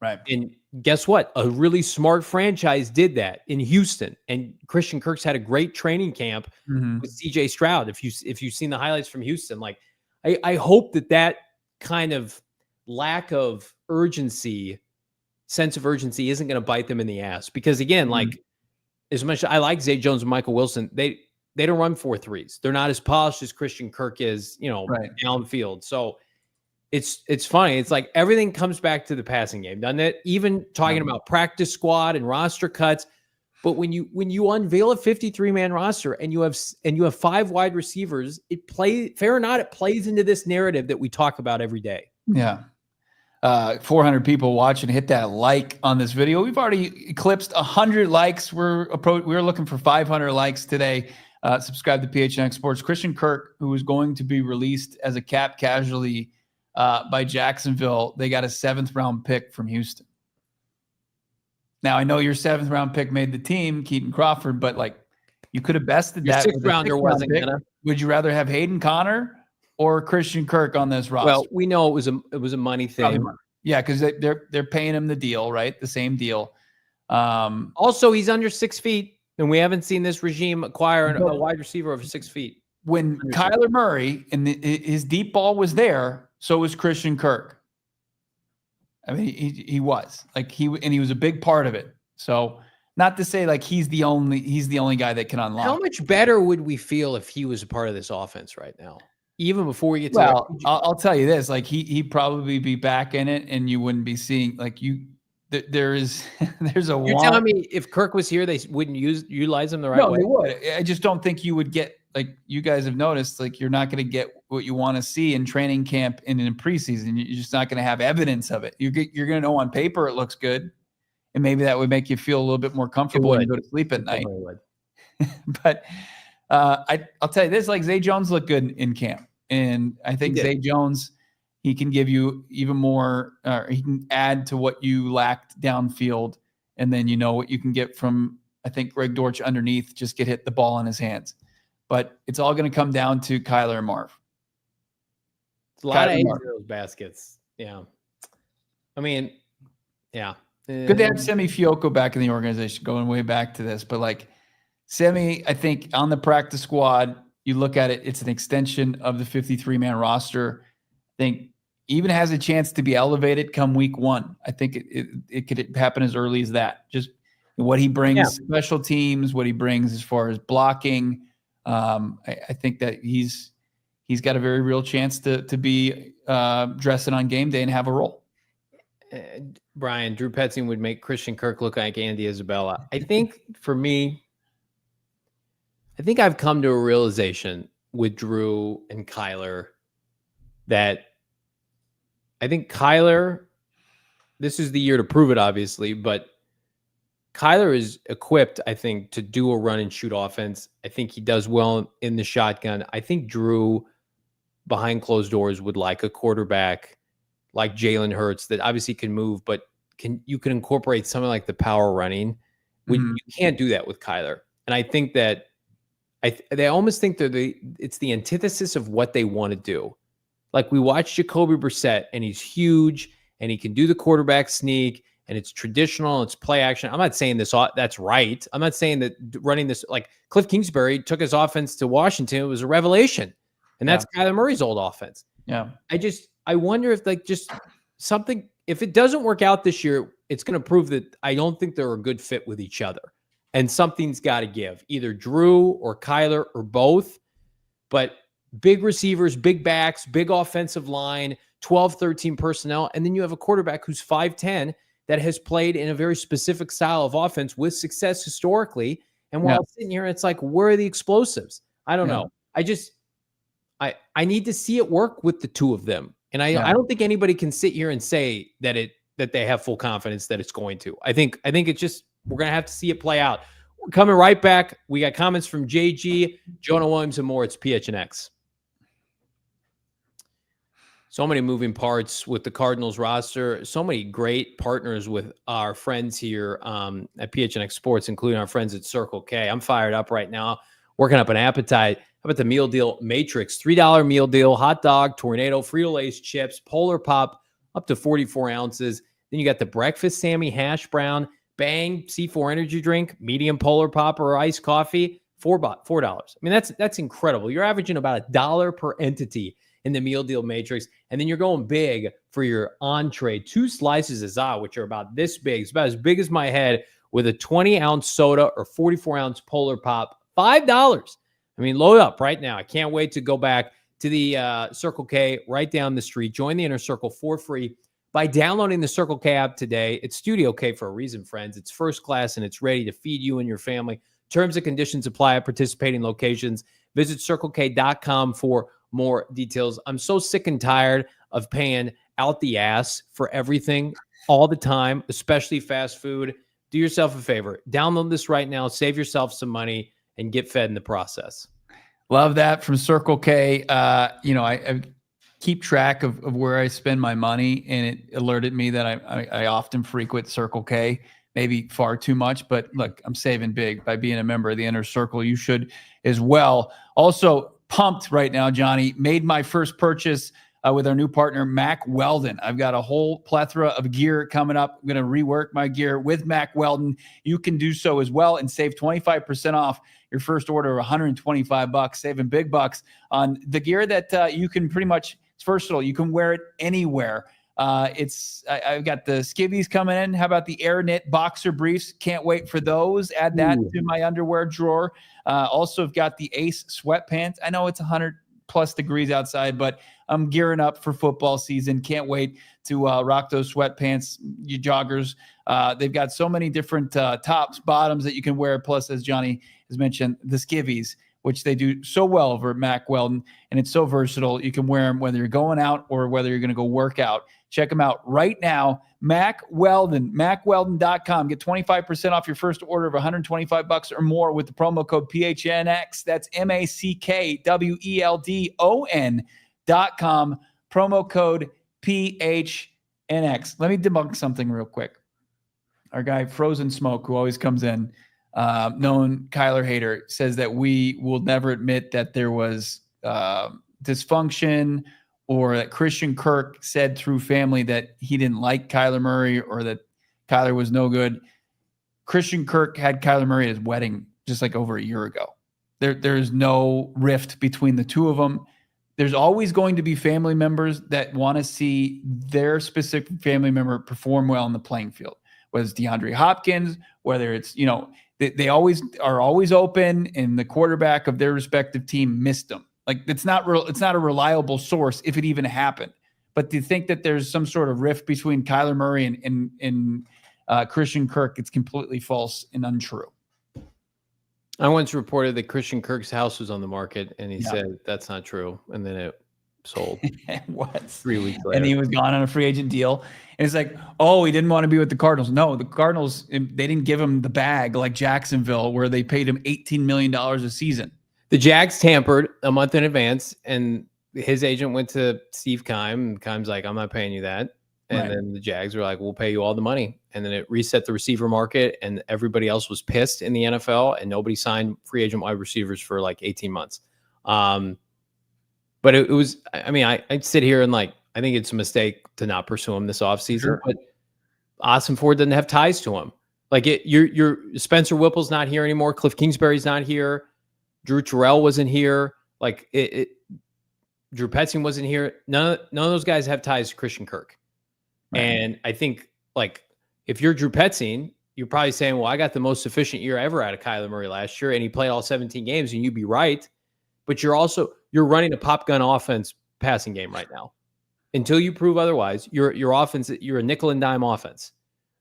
Right. And guess what? A really smart franchise did that in Houston. And Christain Kirk's had a great training camp with CJ Stroud. If you've seen the highlights from Houston, I hope that kind of lack of sense of urgency isn't going to bite them in the ass. Because again, as much as I like Zay Jones and Michael Wilson, they don't run 4.3s. They're not as polished as Christain Kirk is, downfield. So it's funny. It's like everything comes back to the passing game, doesn't it? Even talking about practice squad and roster cuts. But when you unveil a 53-man roster and you have 5 wide receivers, it plays into this narrative that we talk about every day. Yeah. 400 people watching. Hit that like on this video. We've already eclipsed 100 likes. We're looking for 500 likes today. Subscribe to PHNX Sports. Christain Kirk, who is going to be released as a cap casualty by Jacksonville, they got a 7th round pick from Houston. Now, I know your 7th round pick made the team, Keaton Crawford, but you could have bested your that. 6th rounder wasn't gonna. Would you rather have Hayden Connor or Christain Kirk on this roster? Well, we know it was a money thing. Yeah, because they're paying him the deal, right? The same deal. Also, he's under 6 feet, and we haven't seen this regime acquire a wide receiver over 6 feet. When Kyler Murray and his deep ball was there, so was Christain Kirk. I mean, he was he was a big part of it. So not to say he's the only guy that can unlock. How much better would we feel if he was a part of this offense right now? Even before we get to I'll tell you this, he'd probably be back in it, and you wouldn't be seeing there's a. You're telling me if Kirk was here, they wouldn't utilize him the right way? No, they would. I just don't think you would get you guys have noticed. You're not going to get what you want to see in training camp and in preseason. You're just not going to have evidence of it. You're going to know on paper it looks good, and maybe that would make you feel a little bit more comfortable when you go to sleep at night. But I'll tell you this: Zay Jones looked good in camp, and I think Zay Jones, he can give you even more. He can add to what you lacked downfield, and then what you can get from. I think Greg Dortch underneath just hit the ball in his hands, but it's all going to come down to Kyler and Marv. It's a lot of those baskets. Yeah, I mean, yeah. Good to have Semi Fioco back in the organization, going way back to this, but Semi, I think on the practice squad, you look at it, it's an extension of the 53-man roster. I think even has a chance to be elevated come week 1. I think it could happen as early as that. Just what he brings, special teams, what he brings as far as blocking. I think that he's got a very real chance to be dressing on game day and have a role. Brian, Drew Petzing would make Christain Kirk look like Andy Isabella. I think for me, I've come to a realization with Drew and Kyler that I think Kyler, this is the year to prove it, obviously, but Kyler is equipped, I think, to do a run and shoot offense. I think he does well in the shotgun. I think Drew, behind closed doors, would like a quarterback like Jalen Hurts that obviously can move, but you can incorporate something like the power running. You can't do that with Kyler. And I think that they almost think it's the antithesis of what they want to do. Like we watched Jacoby Brissett, and he's huge, and he can do the quarterback sneak, and it's traditional, it's play action. I'm not saying that's right. I'm not saying that running this, like Cliff Kingsbury took his offense to Washington. It was a revelation. And that's Kyler Murray's old offense. Yeah. I wonder if like just something, if it doesn't work out this year, it's going to prove that I don't think they're a good fit with each other. And something's got to give, either Drew or Kyler or both. But big receivers, big backs, big offensive line, 12, 13 personnel. And then you have a quarterback who's 5'10", that has played in a very specific style of offense with success historically. And while sitting here, it's like, where are the explosives? I don't know. I need to see it work with the two of them. And I don't think anybody can sit here and say that they have full confidence that it's going to. I think it's just, we're going to have to see it play out. We're coming right back. We got comments from JG, Jonah Williams, and more. It's PHNX. So many moving parts with the Cardinals roster. So many great partners with our friends here at PHNX Sports, including our friends at Circle K. I'm fired up right now, working up an appetite. How about the meal deal matrix? $3 meal deal, hot dog, tornado, Frito-Lay's chips, Polar Pop, up to 44 ounces. Then you got the breakfast Sammy hash brown, Bang C4 energy drink, medium Polar Pop or iced coffee, $4. I mean, that's incredible. You're averaging about $1 per entity in the meal deal matrix. And then you're going big for your entree. 2 slices of za, which are about this big. It's about as big as my head, with a 20-ounce soda or 44-ounce Polar Pop, $5. I mean, load up right now. I can't wait to go back to the Circle K right down the street. Join the Inner Circle for free by downloading the Circle K app today. It's Studio K for a reason, friends. It's first class, and it's ready to feed you and your family. Terms and conditions apply at participating locations. Visit CircleK.com for more details. I'm so sick and tired of paying out the ass for everything all the time, especially fast food. Do yourself a favor. Download this right now. Save yourself some money and get fed in the process. Love that from Circle K. I keep track of where I spend my money, and it alerted me that I often frequent Circle K, maybe far too much. But look, I'm saving big by being a member of the Inner Circle. You should as well. Also pumped right now, Johnny. Made my first purchase with our new partner, Mack Weldon. I've got a whole plethora of gear coming up. I'm going to rework my gear with Mack Weldon. You can do so as well and save 25% off your first order of $125, saving big bucks on the gear that you can pretty much, it's versatile. You can wear it anywhere. I've got the skivvies coming in. How about the Air Knit boxer briefs? Can't wait for those. Add that to my underwear drawer. Also, I've got the Ace sweatpants. I know it's 100+ degrees outside, but I'm gearing up for football season. Can't wait to rock those sweatpants, you joggers. They've got so many different tops, bottoms that you can wear. Plus, as Johnny has mentioned, the skivvies, which they do so well over at Mack Weldon, and it's so versatile. You can wear them whether you're going out or whether you're going to go work out. Check them out right now. Mack Weldon, MackWeldon.com. Get 25% off your first order of $125 or more with the promo code PHNX. That's MackWeldon.com. Promo code PHNX. Let me debunk something real quick. Our guy Frozen Smoke, who always comes in, known Kyler hater, says that we will never admit that there was dysfunction, or that Christain Kirk said through family that he didn't like Kyler Murray, or that Kyler was no good. Christain Kirk had Kyler Murray at his wedding just like over a year ago. There's no rift between the two of them. There's always going to be family members that want to see their specific family member perform well on the playing field, whether it's DeAndre Hopkins, whether it's, they always are always open, and the quarterback of their respective team missed them. Like, it's not a reliable source if it even happened. But to think that there's some sort of rift between Kyler Murray and Christain Kirk, it's completely false and untrue. I once reported that Christain Kirk's house was on the market, and he said that's not true, and then it sold. What? 3 weeks later. And he was gone on a free agent deal. And it's like, oh, he didn't want to be with the Cardinals. No, the Cardinals, they didn't give him the bag like Jacksonville, where they paid him $18 million a season. The Jags tampered a month in advance, and his agent went to Steve Keim, and Keim's like, I'm not paying you that. And Right. then the Jags were like, we'll pay you all the money. And then it reset the receiver market, and everybody else was pissed in the NFL, and nobody signed free agent wide receivers for like 18 months. But it was, I mean, I'd sit here and like, I think it's a mistake to not pursue him this offseason, Sure. but Ossenfort doesn't have ties to him. Like your Spencer Whipple's not here anymore. Cliff Kingsbury's not here. Drew Terrell wasn't here. Like Drew Petzing wasn't here. None of those guys have ties to Christain Kirk. Right. And I think like if you're Drew Petzing, you're probably saying, well, I got the most efficient year ever out of Kyler Murray last year, and he played all 17 games, and you'd be right. But you're running a pop gun offense passing game right now. Until you prove otherwise, your offense, you're a nickel and dime offense.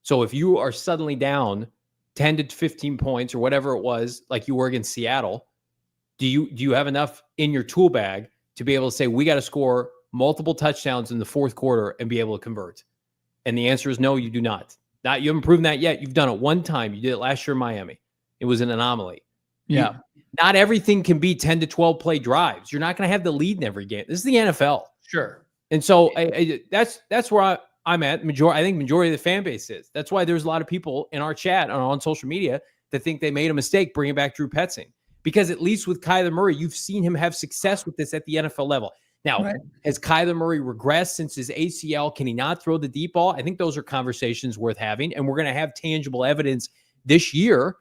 So if you are suddenly down 10 to 15 points or whatever it was, like you were against Seattle, do you have enough in your tool bag to be able to say, we got to score multiple touchdowns in the fourth quarter and be able to convert? And the answer is no, you do not. You haven't proven that yet. You've done it one time. You did it last year in Miami. It was an anomaly. Yeah. Not everything can be 10 to 12 play drives. You're not going to have the lead in every game. This is the NFL. Sure. And so that's where I'm at. I think majority of the fan base is. That's why there's a lot of people in our chat on social media that think they made a mistake bringing back Drew Petzing. Because at least with Kyler Murray, you've seen him have success with this at the NFL level. Now, right. Has Kyler Murray regressed since his ACL? Can he not throw the deep ball? I think those are conversations worth having, and we're going to have tangible evidence this year.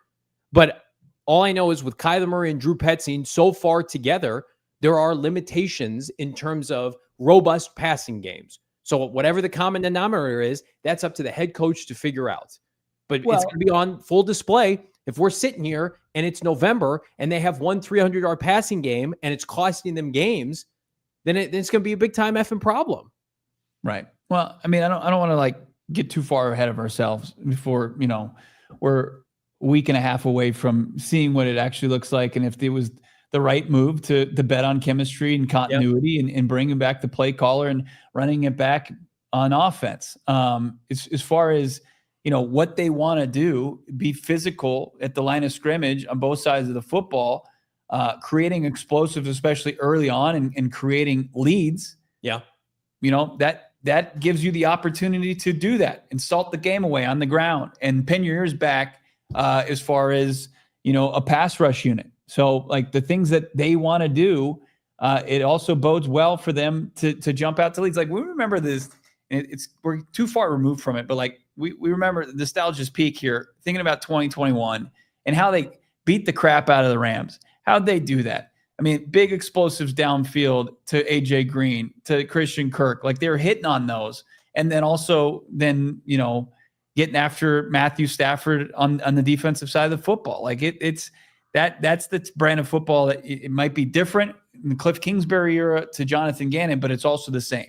But all I know is with Kyler Murray and Drew Petzing so far together, there are limitations in terms of robust passing games. So whatever the common denominator is, that's up to the head coach to figure out. But it's going to be on full display if we're sitting here and it's November and they have one 300-yard passing game and it's costing them games, then it's going to be a big time effing problem. Right. Well, I mean, I don't want to like get too far ahead of ourselves before, we're a week and a half away from seeing what it actually looks like. And if it was the right move to bet on chemistry and continuity and bringing back the play caller and running it back on offense. As far as, what they want to do, be physical at the line of scrimmage on both sides of the football, creating explosives, especially early on and creating leads. Yeah. That gives you the opportunity to do that and salt the game away on the ground and pin your ears back as far as, a pass rush unit. So like the things that they want to do, it also bodes well for them to jump out to leads. Like we remember this, we're too far removed from it, but like we remember the nostalgia's peak here, thinking about 2021 and how they beat the crap out of the Rams. How'd they do that? I mean, big explosives downfield to AJ Green, to Christain Kirk. Like they were hitting on those. And then also getting after Matthew Stafford on the defensive side of the football. Like that's the brand of football that it might be different in the Cliff Kingsbury era to Jonathan Gannon, but it's also the same.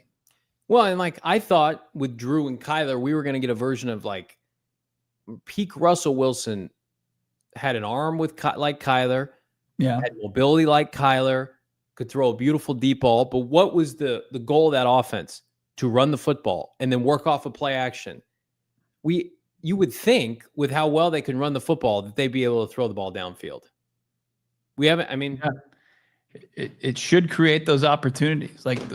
Well, and like I thought with Drew and Kyler, we were going to get a version of like peak Russell Wilson had an arm like Kyler, had mobility like Kyler, could throw a beautiful deep ball. But what was the goal of that offense? To run the football and then work off of play action. You would think with how well they can run the football that they'd be able to throw the ball downfield. We haven't, I mean. It should create those opportunities. Like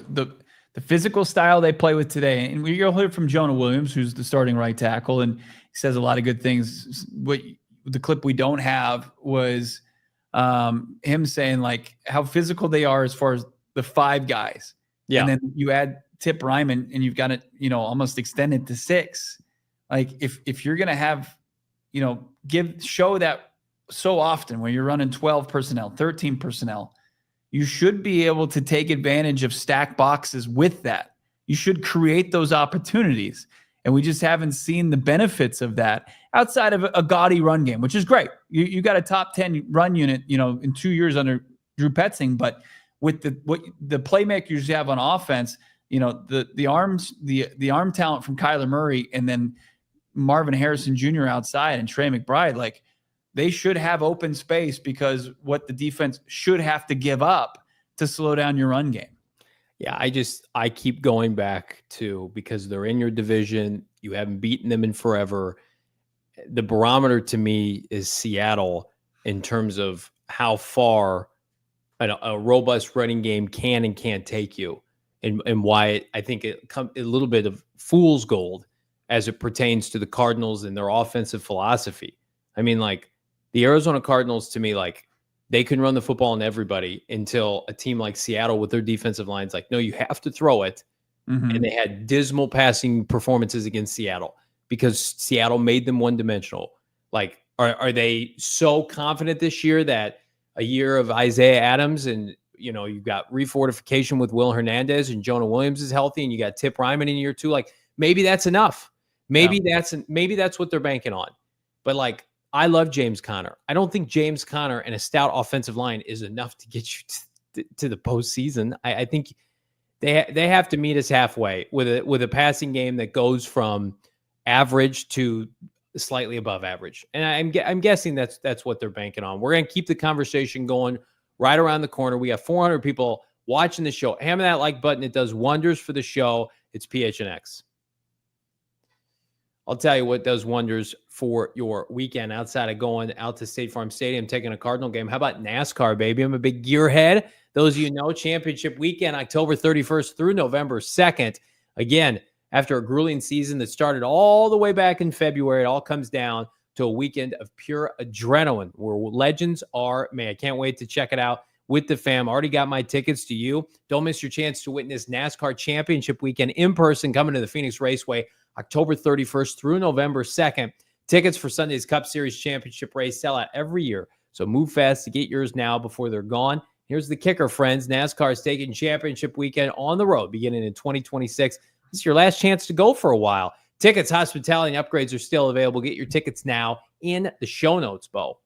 the physical style they play with today. And you'll hear from Jonah Williams, who's the starting right tackle, and he says a lot of good things. What the clip we don't have was him saying like how physical they are as far as the five guys. Yeah. And then you add Tip Ryman and you've got it, almost extended to six. Like if you're going to have, show that so often when you're running 12 personnel, 13 personnel, you should be able to take advantage of stack boxes with that. You should create those opportunities. And we just haven't seen the benefits of that outside of a gaudy run game, which is great. You got a top 10 run unit, in 2 years under Drew Petzing, but with the playmakers you have on offense, the arm talent from Kyler Murray and then Marvin Harrison Jr. outside and Trey McBride, like they should have open space because what the defense should have to give up to slow down your run game. Yeah, I keep going back to because they're in your division. You haven't beaten them in forever. The barometer to me is Seattle in terms of how far a robust running game can and can't take you, and why I think it comes a little bit of fool's gold as it pertains to the Cardinals and their offensive philosophy. I mean, like the Arizona Cardinals, to me, like they can run the football on everybody until a team like Seattle with their defensive lines, like, no, you have to throw it. Mm-hmm. And they had dismal passing performances against Seattle because Seattle made them one-dimensional. Like, are they so confident this year that a year of Isaiah Adams and, you've got refortification with Will Hernandez and Jonah Williams is healthy and you got Tip Ryman in year 2, like maybe that's enough. Maybe that's what they're banking on. But like, I love James Conner. I don't think James Conner and a stout offensive line is enough to get you to the postseason. I think they have to meet us halfway with a passing game that goes from average to slightly above average. And I'm guessing that's what they're banking on. We're going to keep the conversation going right around the corner. We have 400 people watching the show. Hammer that like button. It does wonders for the show. It's PHNX. I'll tell you what does wonders for your weekend outside of going out to State Farm Stadium, taking a Cardinal game. How about NASCAR, baby? I'm a big gearhead. Those of you know, championship weekend, October 31st through November 2nd. Again, after a grueling season that started all the way back in February, it all comes down to a weekend of pure adrenaline where legends are made. I can't wait to check it out with the fam. Already got my tickets to you. Don't miss your chance to witness NASCAR Championship weekend in person coming to the Phoenix Raceway October 31st through November 2nd. Tickets for Sunday's Cup Series Championship race sell out every year, so move fast to get yours now before they're gone. Here's the kicker, friends. NASCAR is taking championship weekend on the road beginning in 2026. This is your last chance to go for a while. Tickets, hospitality, and upgrades are still available. Get your tickets now in the show notes, Bo.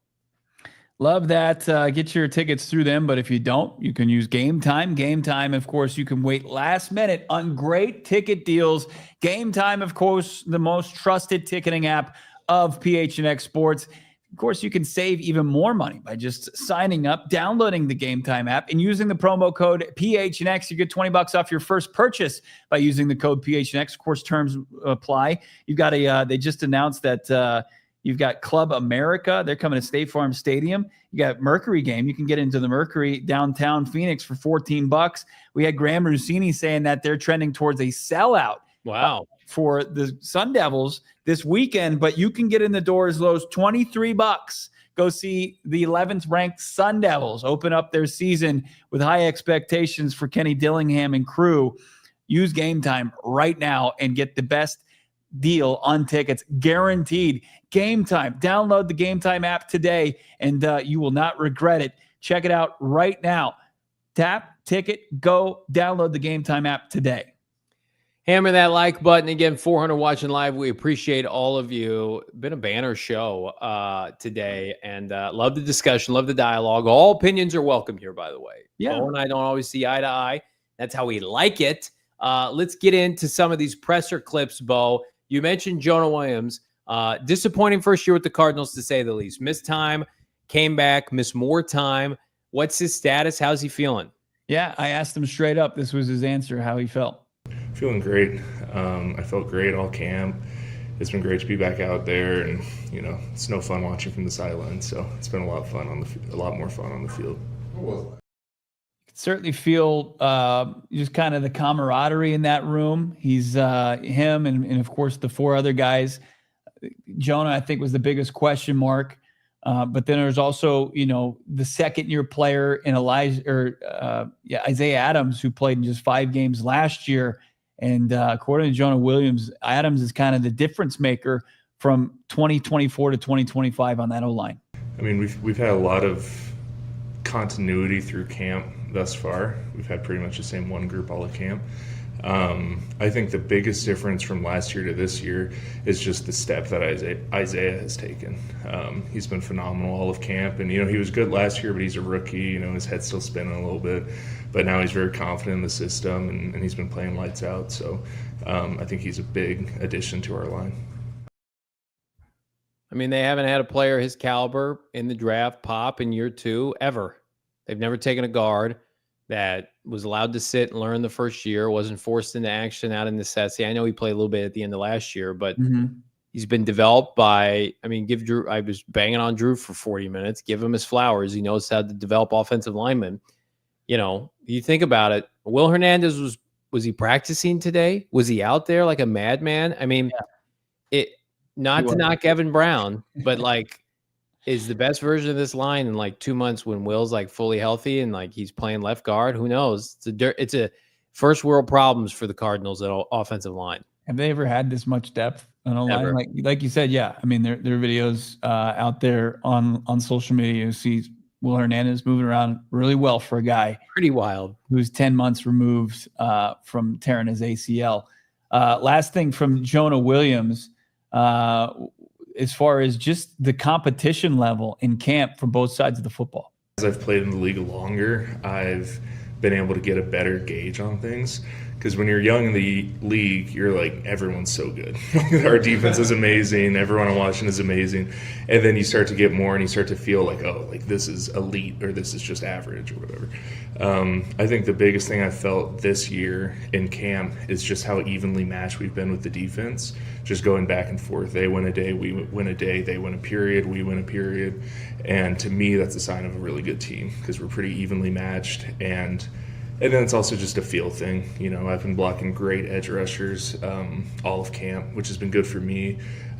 Love that. Get your tickets through them, but if you don't, you can use Game Time. Game Time, of course, you can wait last minute on great ticket deals. Game Time, of course, the most trusted ticketing app of PHNX Sports. Of course, you can save even more money by just signing up, downloading the Game Time app, and using the promo code PHNX. You get $20 off your first purchase by using the code PHNX. Of course, terms apply. You've got they just announced that you've got Club America. They're coming to State Farm Stadium. You got Mercury game. You can get into the Mercury downtown Phoenix for $14. We had Graham Rossini saying that they're trending towards a sellout. Wow. For the Sun Devils this weekend, but you can get in the door as low as $23. Go see the 11th ranked Sun Devils open up their season with high expectations for Kenny Dillingham and crew. Use Game Time right now and get the best deal on tickets, guaranteed. Game Time. Download the Game Time app today, and you will not regret it. Check it out right now. Tap, ticket, go. Download the Game Time app today. Hammer that like button. Again, 400 watching live. We appreciate all of you. Been a banner show today, and love the discussion, love the dialogue. All opinions are welcome here, by the way. Yeah. Bo and I don't always see eye to eye. That's how we like it. Let's get into some of these presser clips, Bo. You mentioned Jonah Williams. Disappointing first year with the Cardinals, to say the least. Missed time, came back, missed more time. What's his status? How's he feeling? Yeah, I asked him straight up. This was his answer, how he felt. Feeling great. I felt great all camp. It's been great to be back out there, and it's no fun watching from the sidelines. So it's been a lot of fun a lot more fun on the field. What was it? You could certainly feel just kind of the camaraderie in that room. He's him and of course the 4 other guys. Jonah, I think, was the biggest question mark. But then there's also, the second-year player in Isaiah Adams, who played in just 5 games last year. And according to Jonah Williams, Adams is kind of the difference maker from 2024 to 2025 on that O-line. I mean, we've had a lot of continuity through camp thus far. We've had pretty much the same one group all of camp. I think the biggest difference from last year to this year is just the step that Isaiah has taken. He's been phenomenal all of camp, and he was good last year, but he's a rookie. His head's still spinning a little bit, but now he's very confident in the system, and he's been playing lights out. So I think he's a big addition to our line. I mean, they haven't had a player his caliber in the draft pop in year 2 ever. They've never taken a guard that was allowed to sit and learn the first year, wasn't forced into action out of necessity. I know he played a little bit at the end of last year, but he's been developed by, give Drew, I was banging on Drew for 40 minutes, give him his flowers. He knows how to develop offensive linemen. you think about it. Will Hernandez was he practicing today? Was he out there like a madman? I mean, not to knock Evan Brown, but like, is the best version of this line in like 2 months when Will's like fully healthy and like he's playing left guard? Who knows? It's a first world problems for the Cardinals at offensive line. Have they ever had this much depth on a line? Like you said, yeah. I mean, there are videos out there on social media. You see Will Hernandez moving around really well for a guy pretty wild who's 10 months removed from tearing his ACL. Last thing from Jonah Williams, as far as just the competition level in camp from both sides of the football. As I've played in the league longer, I've been able to get a better gauge on things. Because when you're young in the league, you're like, everyone's so good. Our defense is amazing. Everyone I'm watching is amazing. And then you start to get more and you start to feel like, oh, like this is elite or this is just average or whatever. I think the biggest thing I felt this year in camp is just how evenly matched we've been with the defense. Just going back and forth. They win a day, we win a day. They win a period, we win a period. And to me, that's a sign of a really good team because we're pretty evenly matched. And then it's also just a feel thing. I've been blocking great edge rushers all of camp, which has been good for me.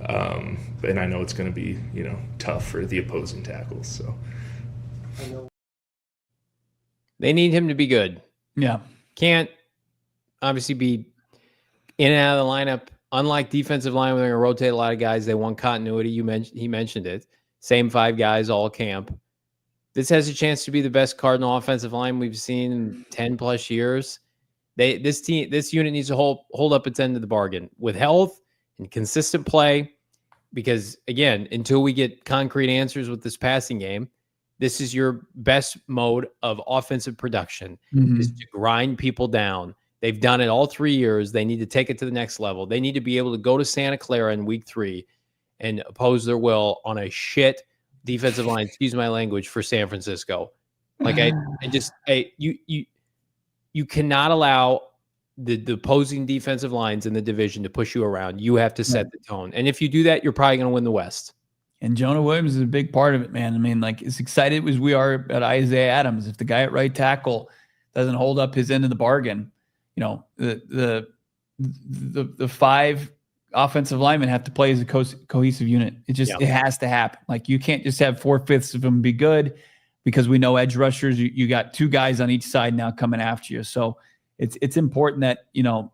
And I know it's going to be, tough for the opposing tackles. So they need him to be good. Yeah. Can't obviously be in and out of the lineup. Unlike defensive line, where they're going to rotate a lot of guys, they want continuity. He mentioned it. Same 5 guys all camp. This has a chance to be the best Cardinal offensive line we've seen in 10 plus years. This unit needs to hold up its end of the bargain with health and consistent play. Because again, until we get concrete answers with this passing game, this is your best mode of offensive production is to grind people down. They've done it all 3 years. They need to take it to the next level. They need to be able to go to Santa Clara in week 3 and oppose their will on a shit defensive line, excuse my language, for San Francisco. Like you cannot allow the opposing defensive lines in the division to push you around. You have to set the tone. And if you do that, you're probably going to win the West. And Jonah Williams is a big part of it, man. I mean, like, as excited as we are at Isaiah Adams, if the guy at right tackle doesn't hold up his end of the bargain, the 5 offensive linemen have to play as a cohesive unit. It has to happen. Like, you can't just have 4/5 of them be good, because we know edge rushers, you got 2 guys on each side now coming after you. So it's important that,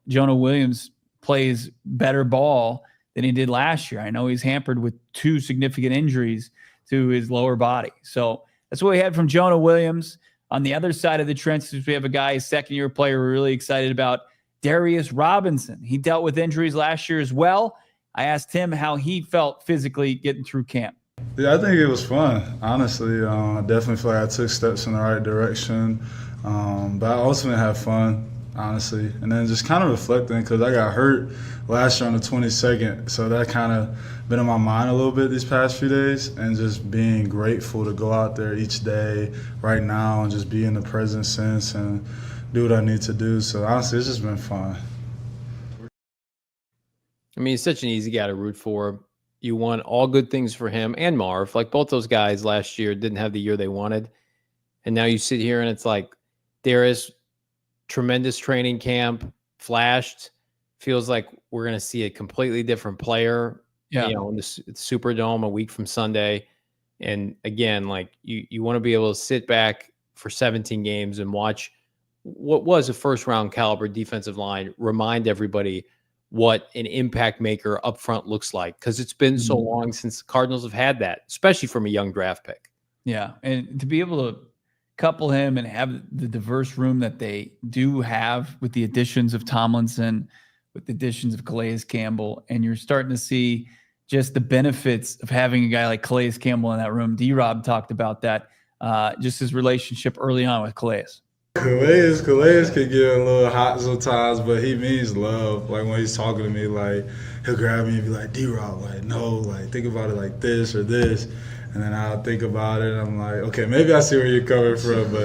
Jonah Williams plays better ball than he did last year. I know he's hampered with 2 significant injuries to his lower body. So that's what we had from Jonah Williams. On the other side of the trenches, we have a guy, a second-year player we're really excited about, Darius Robinson. He dealt with injuries last year as well. I asked him how he felt physically getting through camp. Yeah, I think it was fun, honestly. I definitely feel like I took steps in the right direction. But I ultimately had fun, honestly. And then just kind of reflecting, because I got hurt last year on the 22nd. So that kind of been in my mind a little bit these past few days. And just being grateful to go out there each day right now and just be in the present sense and do what I need to do. So honestly, it's just been fun. I mean, he's such an easy guy to root for. You want all good things for him and Marv. Like, both those guys last year didn't have the year they wanted. And now you sit here and it's like, Darius, tremendous training camp, flashed. Feels like we're going to see a completely different player, in the Superdome a week from Sunday. And again, like, you want to be able to sit back for 17 games and watch what was a first-round caliber defensive line, remind everybody what an impact maker up front looks like, because it's been so long since the Cardinals have had that, especially from a young draft pick. Yeah, and to be able to couple him and have the diverse room that they do have with the additions of Tomlinson, with the additions of Calais Campbell, and you're starting to see just the benefits of having a guy like Calais Campbell in that room. D-Rob talked about that, just his relationship early on with Calais. Calais can get a little hot sometimes, but he means love. Like, when he's talking to me, like, he'll grab me and be like, D-Rob, like, no, like, think about it like this or this. And then I'll think about it, and I'm like, okay, maybe I see where you're coming from.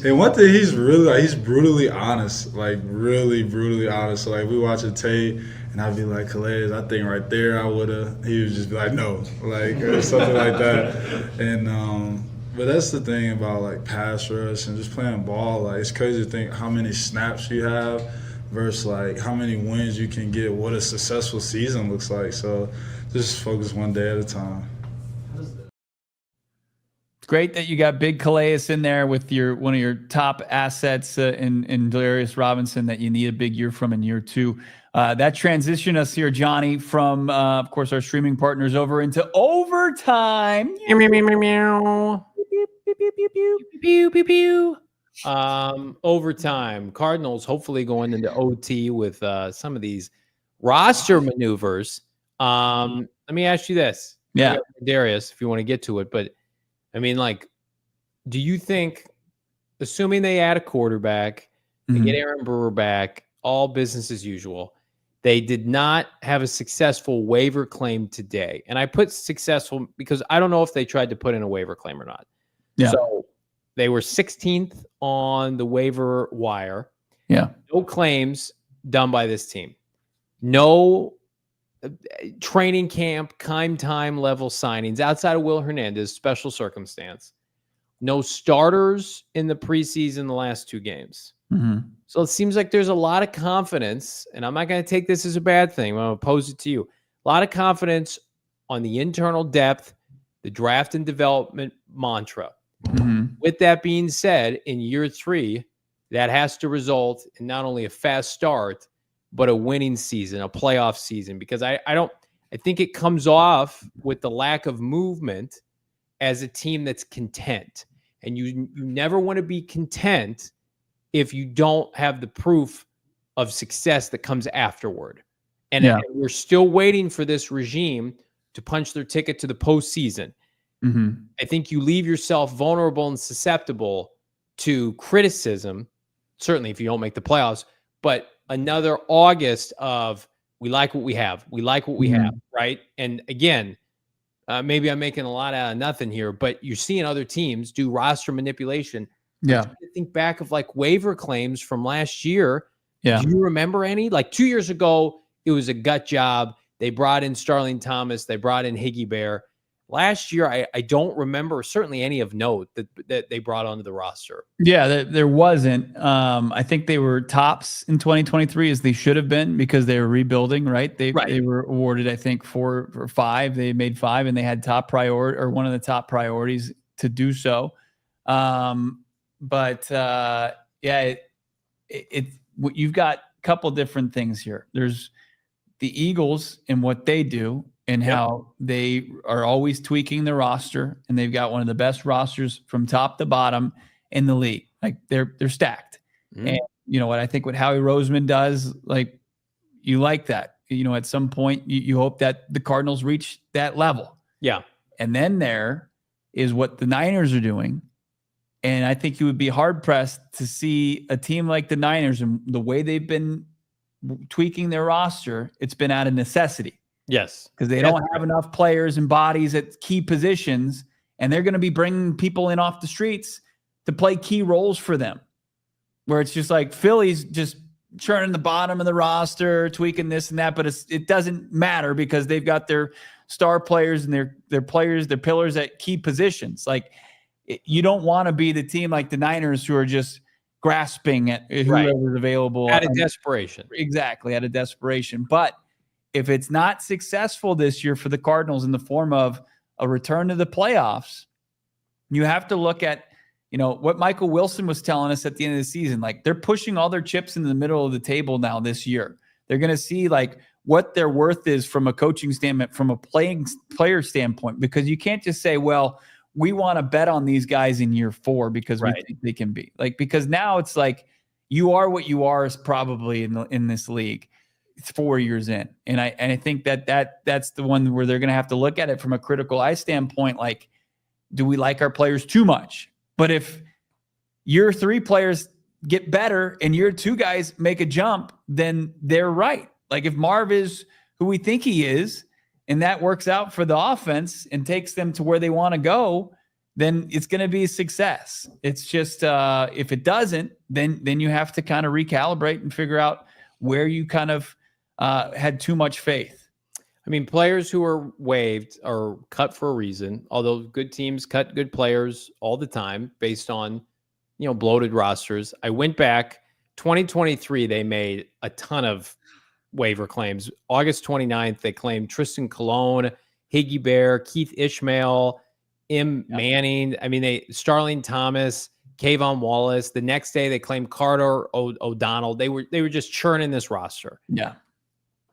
And one thing, he's really, like, he's brutally honest, like, really brutally honest. So, like, we watch a tape, and I'd be like, Calais, I think right there I would have. He would just be like, no, like, or something like that. And But that's the thing about like pass rush and just playing ball. Like it's crazy to think how many snaps you have versus like how many wins you can get. What a successful season looks like. So just focus one day at a time. It's great that you got Big Calais in there with one of your top assets in Darius Robinson that you need a big year from in year 2. That transitioned us here, Johnny, from of course our streaming partners over into overtime. Overtime. Cardinals hopefully going into OT with some of these roster maneuvers. Let me ask you this. Yeah. Darius, if you want to get to it, but I mean, like, do you think, assuming they add a quarterback, they get Aaron Brewer back, all business as usual, they did not have a successful waiver claim today? And I put successful because I don't know if they tried to put in a waiver claim or not. Yeah. So they were 16th on the waiver wire. Yeah. No claims done by this team. No training camp, time level signings outside of Will Hernandez, special circumstance. No starters in the preseason the last 2 games. So it seems like there's a lot of confidence, and I'm not going to take this as a bad thing. I'm going to pose it to you. A lot of confidence on the internal depth, the draft and development mantra. With that being said, in year 3, that has to result in not only a fast start, but a winning season, a playoff season, because I think it comes off with the lack of movement as a team that's content. And you never want to be content if you don't have the proof of success that comes afterward. And we're still waiting for this regime to punch their ticket to the postseason. I think you leave yourself vulnerable and susceptible to criticism, certainly if you don't make the playoffs, but another August of we like what we have. We like what we have, right? And again, maybe I'm making a lot out of nothing here, but you're seeing other teams do roster manipulation. Yeah. I think back of like waiver claims from last year. Yeah. Do you remember any? Like 2 years ago, it was a gut job. They brought in Starling Thomas. They brought in Higgy Bear. Last year, I don't remember certainly any of note that they brought onto the roster. Yeah, there wasn't. I think they were tops in 2023 as they should have been because they were rebuilding, right? They were awarded, I think, 4 or 5. They made 5 and they had top priority or one of the top priorities to do so. You've got a couple different things here. There's the Eagles and what they do and how they are always tweaking the roster, and they've got one of the best rosters from top to bottom in the league. Like they're stacked. And you know what I think what Howie Roseman does, like you like that. You know, at some point you hope that the Cardinals reach that level. Yeah. And then there is what the Niners are doing. And I think you would be hard pressed to see a team like the Niners and the way they've been tweaking their roster. It's been out of necessity. Yes. Because they don't have enough players and bodies at key positions, and they're going to be bringing people in off the streets to play key roles for them, where it's just like Philly's just churning the bottom of the roster, tweaking this and that, but it doesn't matter because they've got their star players and their pillars at key positions. Like you don't want to be the team like the Niners who are just grasping at whoever's available. Out of desperation. Exactly, out of desperation. But if it's not successful this year for the Cardinals in the form of a return to the playoffs, you have to look at, you know, what Michael Wilson was telling us at the end of the season. Like they're pushing all their chips in the middle of the table now this year. They're going to see like what their worth is from a coaching standpoint, from a player standpoint, because you can't just say, well, we want to bet on these guys in year 4 because we think they can be like, because now it's like you are what you are is probably in this league. It's 4 years in. And I think that's the one where they're going to have to look at it from a critical eye standpoint. Like, do we like our players too much? But if year 3 players get better and year 2 guys make a jump, then they're right. Like if Marv is who we think he is, and that works out for the offense and takes them to where they want to go, then it's going to be a success. It's just if it doesn't, then you have to kind of recalibrate and figure out where you kind of had too much faith. I mean, players who are waived are cut for a reason, although good teams cut good players all the time based on, bloated rosters. I went back 2023, they made a ton of waiver claims. August 29th, they claimed Tristan Colon, Higgy Bear, Keith Ishmael, Manning. I mean, Starling Thomas, Kayvon Wallace. The next day, they claimed Carter O'Donnell. They were just churning this roster. Yeah.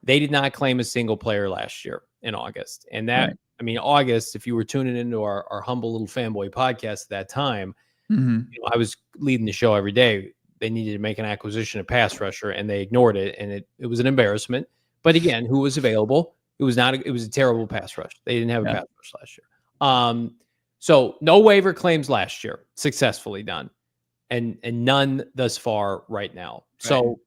They did not claim a single player last year in August. And that, right. I mean, August, if you were tuning into our humble little fanboy podcast at that time, I was leading the show every day. They needed to make an acquisition of pass rusher, and they ignored it. And it was an embarrassment. But again, who was available? It was a terrible pass rush. They didn't have a pass rush last year. So no waiver claims last year, successfully done. And none thus far right now. Right. So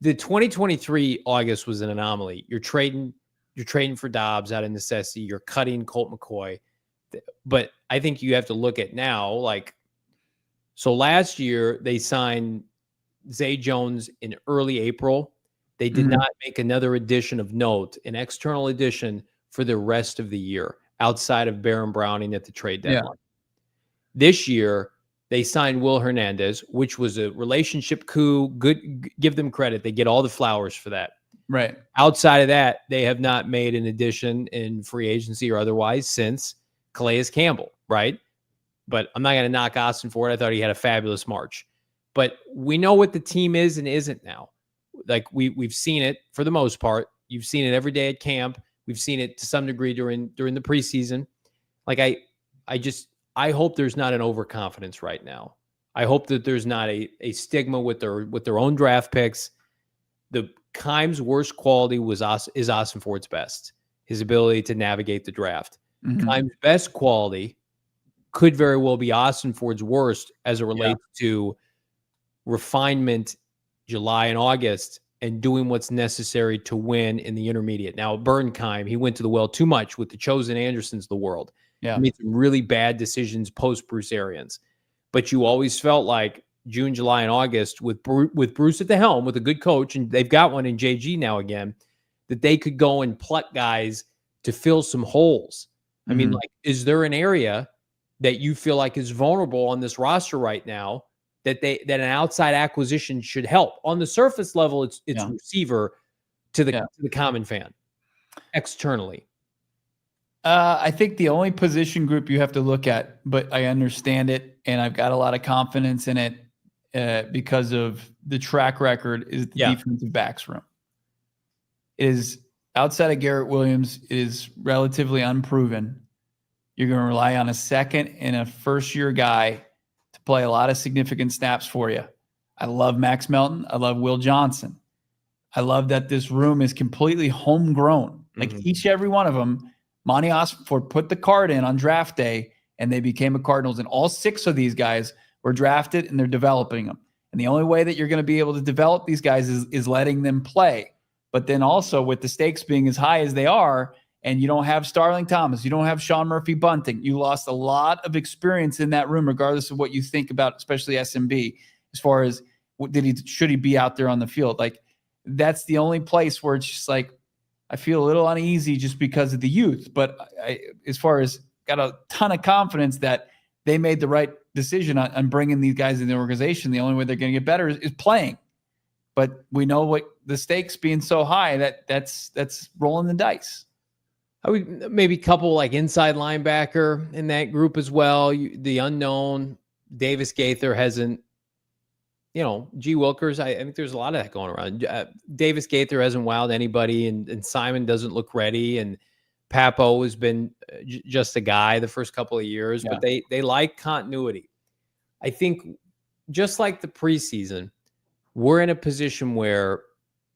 the 2023 August was an anomaly. You're trading for Dobbs out of necessity. You're cutting Colt McCoy. But I think you have to look at now, so last year they signed Zay Jones in early April. They did not make another addition of note, an external addition for the rest of the year outside of Baron Browning at the trade deadline. Yeah. This year, they signed Will Hernandez, which was a relationship coup. Good, give them credit. They get all the flowers for that. Right. Outside of that, they have not made an addition in free agency or otherwise since Calais Campbell, right? But I'm not going to knock Ossenfort. I thought he had a fabulous March. But we know what the team is and isn't now. We've seen it for the most part. You've seen it every day at camp. We've seen it to some degree during the preseason. I hope there's not an overconfidence right now. I hope that there's not a stigma with their own draft picks. The Keim's worst quality is Ossenfort's best. His ability to navigate the draft. Keim's best quality could very well be Ossenfort's worst as it relates to refinement, July and August, and doing what's necessary to win in the intermediate. Now, Keim, he went to the well too much with the Chosen Andersons of the world. Yeah. He made some really bad decisions post Bruce Arians. But you always felt like June, July, and August with Bruce at the helm, with a good coach, and they've got one in JG now again, that they could go and pluck guys to fill some holes. I mean, is there an area that you feel like is vulnerable on this roster right now that an outside acquisition should help? On the surface level, it's receiver to the common fan. Externally, I think the only position group you have to look at, but I understand it, and I've got a lot of confidence in it because of the track record, is the defensive backs room. It is outside of Garrett Williams, it is relatively unproven. You're going to rely on a second and a first-year guy to play a lot of significant snaps for you. I love Max Melton. I love Will Johnson. I love that this room is completely homegrown. Like each and every one of them, Monti Ossenfort put the card in on draft day, and they became a Cardinals. And all 6 of these guys were drafted, and they're developing them. And the only way that you're going to be able to develop these guys is letting them play. But then also with the stakes being as high as they are, and you don't have Starling Thomas, you don't have Sean Murphy Bunting, you lost a lot of experience in that room, regardless of what you think about, especially SMB, as far as should he be out there on the field. Like, that's the only place where it's just like, I feel a little uneasy just because of the youth. But as far as got a ton of confidence that they made the right decision on bringing these guys in the organization. The only way they're going to get better is playing. But we know what the stakes being so high that's rolling the dice. I would maybe couple like inside linebacker in that group as well. The unknown, Davis Gaither hasn't, G. Wilkers. I think there's a lot of that going around. Davis Gaither hasn't wowed anybody, and Simon doesn't look ready. And Papo has been just a guy the first couple of years, but they like continuity. I think just like the preseason, we're in a position where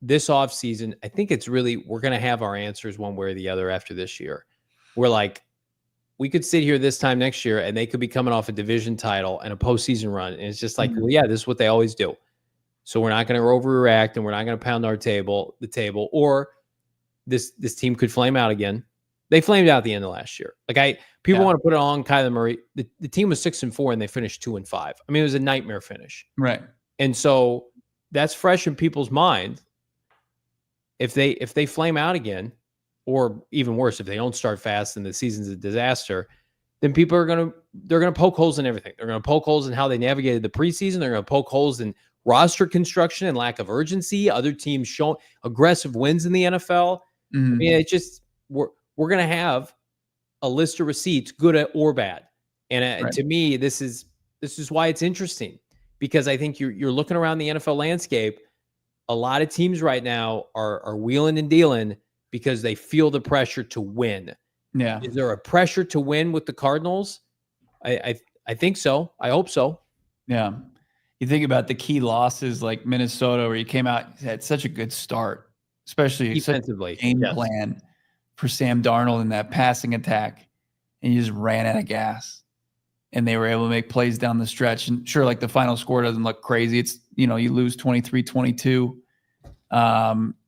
this offseason, I think we're going to have our answers one way or the other after this year. We're like, we could sit here this time next year and they could be coming off a division title and a postseason run. And it's just like, well, yeah, this is what they always do. So we're not going to overreact and we're not going to pound the table, or this team could flame out again. They flamed out at the end of last year. People want to put it on Kyler Murray. The team was 6-4 and they finished 2-5. I mean, it was a nightmare finish. Right. And so that's fresh in people's mind. If they flame out again, or even worse, if they don't start fast and the season's a disaster, then people are they're gonna poke holes in everything. They're gonna poke holes in how they navigated the preseason. They're gonna poke holes in roster construction and lack of urgency. Other teams show aggressive wins in the NFL. I mean, it's just we're gonna have a list of receipts, good or bad. And to me, this is why it's interesting, because I think you're looking around the NFL landscape. A lot of teams right now are wheeling and dealing because they feel the pressure to win. Yeah. Is there a pressure to win with the Cardinals? I think so. I hope so. Yeah. You think about the key losses like Minnesota, where you came out, had such a good start, especially defensively. Game plan for Sam Darnold in that passing attack, and you just ran out of gas. And they were able to make plays down the stretch. And sure, like the final score doesn't look crazy. It's, you lose 23-22.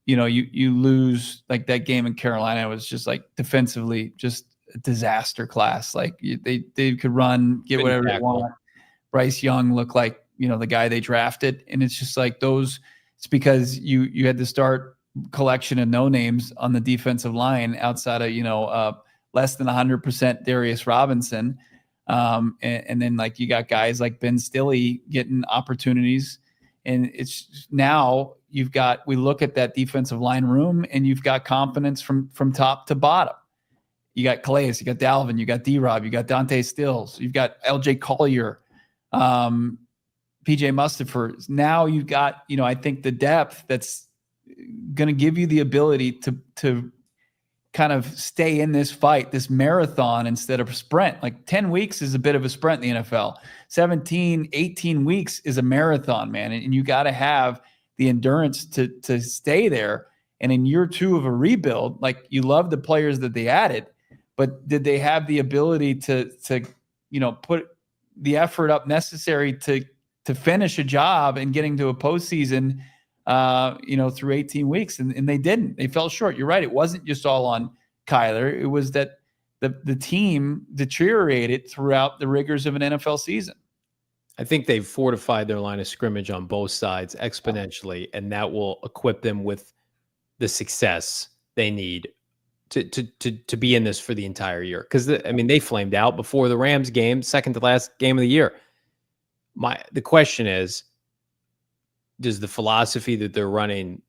You lose like that game in Carolina. It was just like defensively, just a disaster class. Like they could run, get whatever they want. Bryce Young looked like, the guy they drafted. And it's just like it's because you had to start collection of no names on the defensive line outside of, less than 100% Darius Robinson. And then like you got guys like Ben Stilley getting opportunities, and it's now we look at that defensive line room and you've got confidence from top to bottom. You got Calais, you got Dalvin, you got D-Rob, you got Dante Stills, you've got LJ Collier, PJ Mustipher. Now you've got, I think the depth that's going to give you the ability to kind of stay in this fight, this marathon instead of a sprint. Like 10 weeks is a bit of a sprint in the NFL. 17, 18 weeks is a marathon, man. And you got to have the endurance to stay there. And in year two of a rebuild, like you love the players that they added, but did they have the ability to put the effort up necessary to finish a job and getting to a postseason through 18 weeks. And they didn't. They fell short. You're right. It wasn't just all on Kyler. It was that the team deteriorated throughout the rigors of an NFL season. I think they've fortified their line of scrimmage on both sides exponentially, and that will equip them with the success they need to be in this for the entire year. Because, they flamed out before the Rams game, second to last game of the year. The question is, does the philosophy that they're running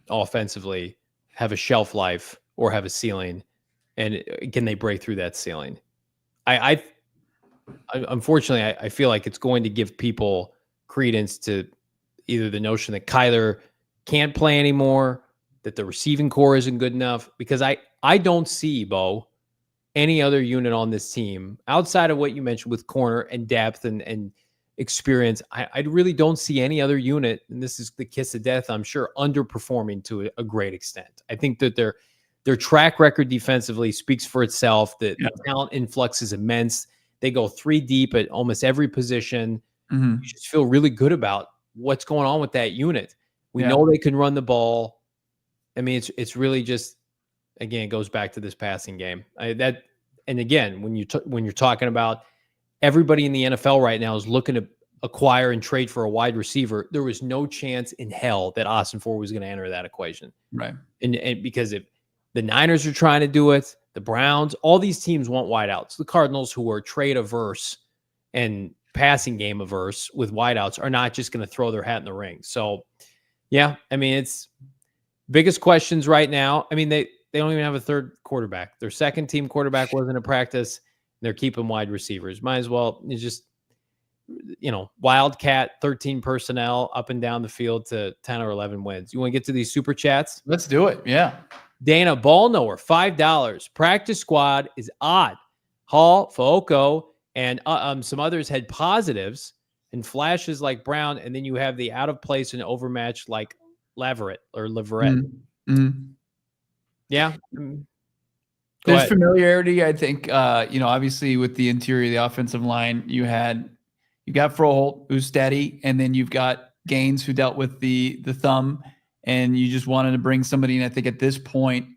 offensively have a shelf life or have a ceiling, and can they break through that ceiling? Unfortunately, I feel like it's going to give people credence to either the notion that Kyler can't play anymore, that the receiving core isn't good enough, because I don't see, Bo, any other unit on this team outside of what you mentioned with corner and depth and experience. I really don't see any other unit, and this is the kiss of death, I'm sure, underperforming to a great extent. I think that their track record defensively speaks for itself. The talent influx is immense. They go 3 deep at almost every position. You just feel really good about what's going on with that unit. We know they can run the ball. It's really just, again, it goes back to this passing game. And again, when you're talking about everybody in the NFL right now is looking to acquire and trade for a wide receiver, there was no chance in hell that Ossenfort was going to enter that equation. Right. And because if the Niners are trying to do it, the Browns, all these teams want wideouts. The Cardinals, who are trade averse and passing game averse with wideouts, are not just going to throw their hat in the ring. So, it's biggest questions right now. They don't even have a third quarterback. Their second team quarterback wasn't in practice. They're keeping wide receivers. Might as well wildcat 13 personnel up and down the field to 10 or 11 wins. You want to get to these super chats? Let's do it. Yeah. Dana Ball Knower, $5. Practice squad is odd. Hall, Foco, and some others had positives and flashes like Brown, and then you have the out of place and overmatched like Leverett. Mm-hmm. Yeah. There's familiarity, I think. Obviously with the interior of the offensive line, you got Froholt, who's steady, and then you've got Gaines, who dealt with the thumb, and you just wanted to bring somebody in, I think, at this point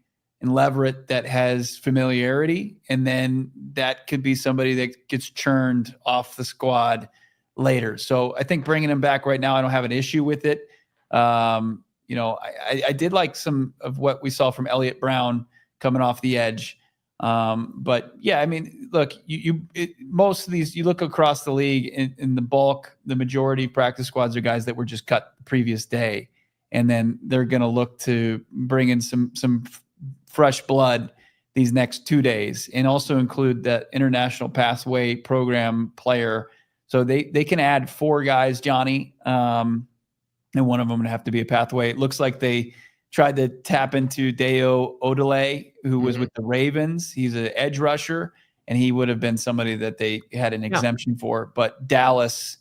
in Leverett that has familiarity, and then that could be somebody that gets churned off the squad later. So I think bringing him back right now, I don't have an issue with it. I did like some of what we saw from Elliott Brown coming off the edge. But yeah, I mean, look, most of these, you look across the league in the bulk, the majority of practice squads are guys that were just cut the previous day. And then they're going to look to bring in some fresh blood these next 2 days, and also include that international pathway program player. So they can add 4 guys, Johnny, and one of them would have to be a pathway. It looks like they tried to tap into Deo Odele, who was with the Ravens. He's an edge rusher, and he would have been somebody that they had an exemption for. But Dallas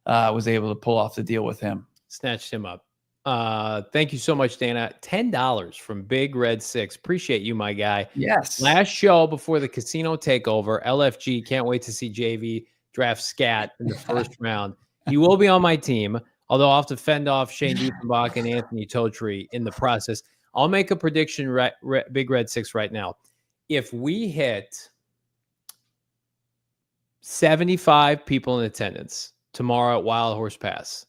was able to pull off the deal with him. Snatched him up. Thank you so much, Dana. $10 from Big Red 6. Appreciate you, my guy. Yes. Last show before the casino takeover. LFG. Can't wait to see JV draft Scat in the first round. He will be on my team, although I'll have to fend off Shane Diefenbach and Anthony Totri in the process. I'll make a prediction, Big Red 6, right now. If we hit 75 people in attendance tomorrow at Wild Horse Pass,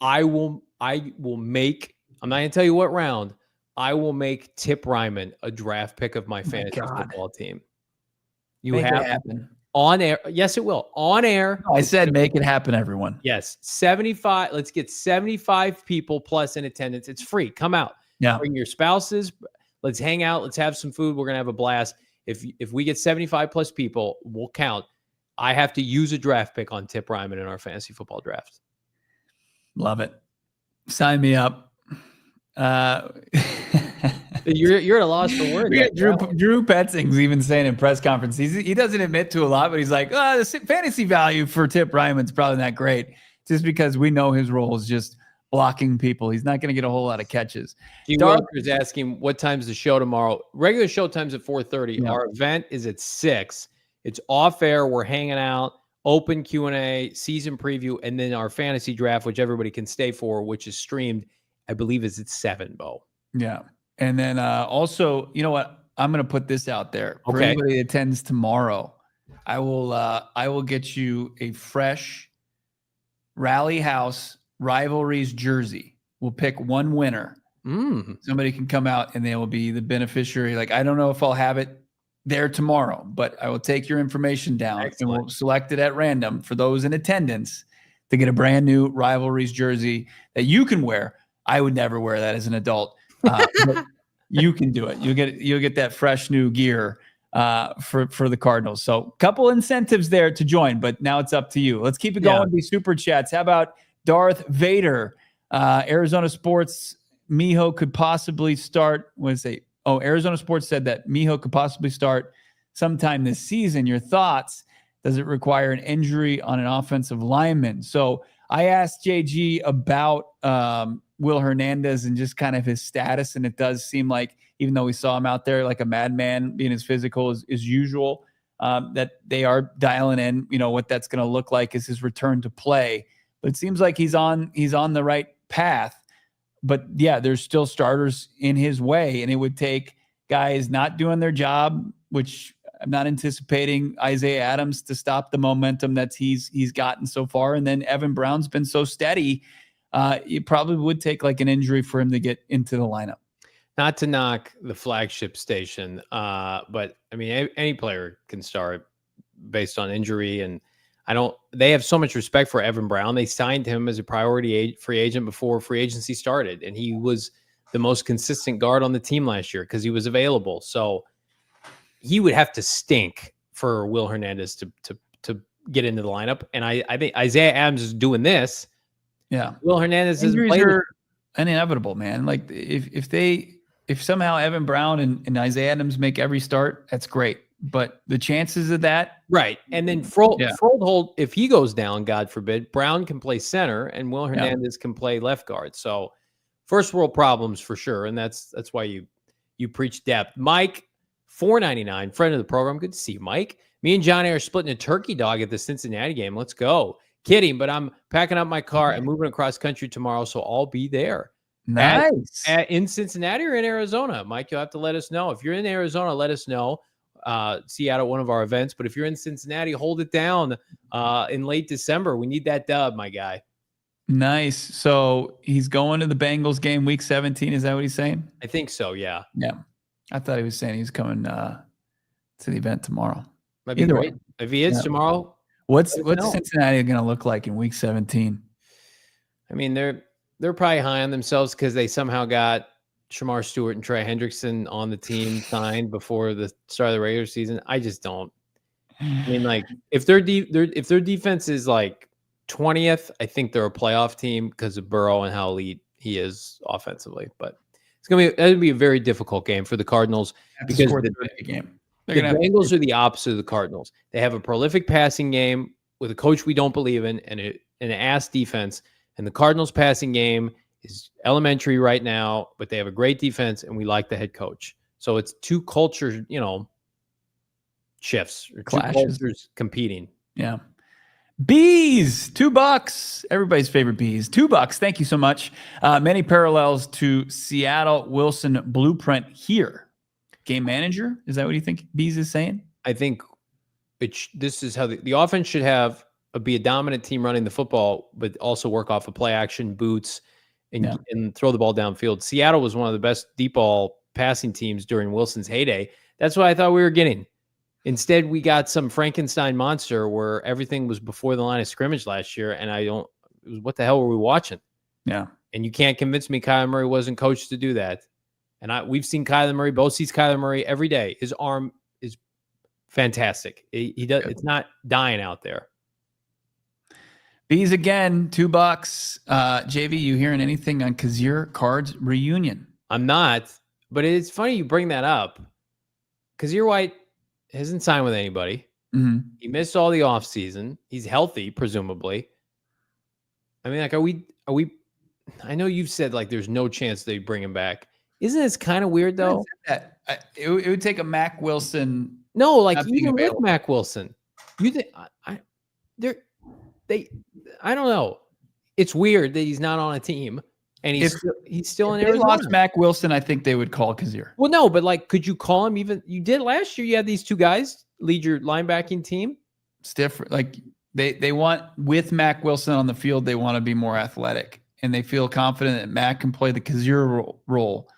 I will make, I'm not going to tell you what round, I will make Tip Ryman a draft pick of my fantasy football team. You make have it happen. On air. Yes, it will. On air. No, I said make it happen, everyone. Yes. 75. Let's get 75 people plus in attendance. It's free. Come out. Yeah. Bring your spouses. Let's hang out. Let's have some food. We're going to have a blast. If we get 75 plus people, we'll count. I have to use a draft pick on Tip Ryman in our fantasy football draft. Love it. Sign me up. You're at a loss for words. Drew Petzing's even saying in press conferences, he doesn't admit to a lot, but he's like, the fantasy value for Tip Ryman's probably not great, just because we know his role is just blocking people. He's not going to get a whole lot of catches. Walter's asking, what time's the show tomorrow? Regular show time's at 4:30. Yeah. Our event is at 6. It's off air. We're hanging out. Open Q&A, season preview, and then our fantasy draft, which everybody can stay for, which is streamed, I believe, is at 7, Bo. Yeah. And then also, you know what? I'm going to put this out there. For Okay. anybody that attends tomorrow, I will get you a fresh Rally House Rivalries jersey. We'll pick one winner. Somebody can come out and they will be the beneficiary. Like, I don't know if I'll have it there tomorrow, but I will take your information down. Excellent. And we'll select it at random for those in attendance to get a brand new Rivalries jersey that you can wear. I would never wear that as an adult. But you can do it. You'll get that fresh new gear for the Cardinals. So a couple incentives there to join, but now it's up to you. Let's keep it going. These super chats. How about Darth Vader? Arizona Sports, Miho could possibly start. Arizona Sports said that Miho could possibly start sometime this season. Your thoughts? Does it require an injury on an offensive lineman? So I asked JG about Will Hernandez and just kind of his status, and it does seem like, even though we saw him out there like a madman, being as physical as usual, that they are dialing in, what that's going to look like as his return to play. But it seems like he's on the right path. But yeah, there's still starters in his way, and it would take guys not doing their job, which I'm not anticipating Isaiah Adams to stop the momentum that he's gotten so far. And then Evan Brown's been so steady. It probably would take like an injury for him to get into the lineup. Not to knock the flagship station, but I mean, any player can start based on injury. And they have so much respect for Evan Brown. They signed him as a priority free agent before free agency started. And he was the most consistent guard on the team last year because he was available. So he would have to stink for Will Hernandez to get into the lineup. And I think Isaiah Adams is doing this. Yeah. Will Hernandez is inevitable, man. Like if somehow Evan Brown and Isaiah Adams make every start, that's great. But the chances of that, right? And then Froholt, if he goes down, God forbid, Brown can play center and Will Hernandez can play left guard. So first world problems for sure, and that's why you preach depth. Mike, $4.99, friend of the program. Good to see you, Mike. Me and Johnny are splitting a turkey dog at the Cincinnati game. Let's go. Kidding, but I'm packing up my car and moving across country tomorrow, so I'll be there. Nice. In Cincinnati or in Arizona, Mike, you'll have to let us know. If you're in Arizona, let us know. See you out at one of our events. But if you're in Cincinnati, hold it down in late December. We need that dub, my guy. Nice. So he's going to the Bengals game week 17. Is that what he's saying? I think so, yeah. Yeah. I thought he was saying he's coming to the event tomorrow. Might be Either great. way. If he is tomorrow, what's know. Cincinnati going to look like in Week 17? I mean, they're probably high on themselves because they somehow got Shamar Stewart and Trey Hendrickson on the team signed before the start of the regular season. I just don't. I mean, like if their defense is like 20th, I think they're a playoff team because of Burrow and how elite he is offensively. But it's gonna be a very difficult game for the Cardinals because the Bengals are the opposite of the Cardinals. They have a prolific passing game with a coach we don't believe in and an ass defense. And the Cardinals passing game is elementary right now, but they have a great defense and we like the head coach. So it's two culture, shifts or two cultures competing. Yeah. Bees, $2. Everybody's favorite bees. $2. Thank you so much. Many parallels to Seattle Wilson blueprint here. Game manager, is that what you think Bees is saying? I think this is how the offense should be a dominant team running the football, but also work off of play action, boots, and throw the ball downfield. Seattle was one of the best deep ball passing teams during Wilson's heyday. That's what I thought we were getting. Instead, we got some Frankenstein monster where everything was before the line of scrimmage last year, and what the hell were we watching? Yeah. And you can't convince me Kyler Murray wasn't coached to do that. And we've seen Kyler Murray, both sees Kyler Murray every day. His arm is fantastic. He does. It's not dying out there. Bees again, $2. JV, you hearing anything on Kazir Cards reunion? I'm not, but it's funny you bring that up. Kazir White hasn't signed with anybody. Mm-hmm. He missed all the offseason. He's healthy, presumably. I mean, like, are we? I know you've said like there's no chance they bring him back. Isn't this kind of weird though? It would take a Mac Wilson. No, like even with Mac Wilson, you think I don't know. It's weird that he's not on a team and he's still in Arizona. If they lost Mac Wilson, I think they would call Kazir. Well, no, but like, could you call him? Even you did last year. You had these two guys lead your linebacking team. It's different. Like they want with Mac Wilson on the field, they want to be more athletic, and they feel confident that Mac can play the Kazir role.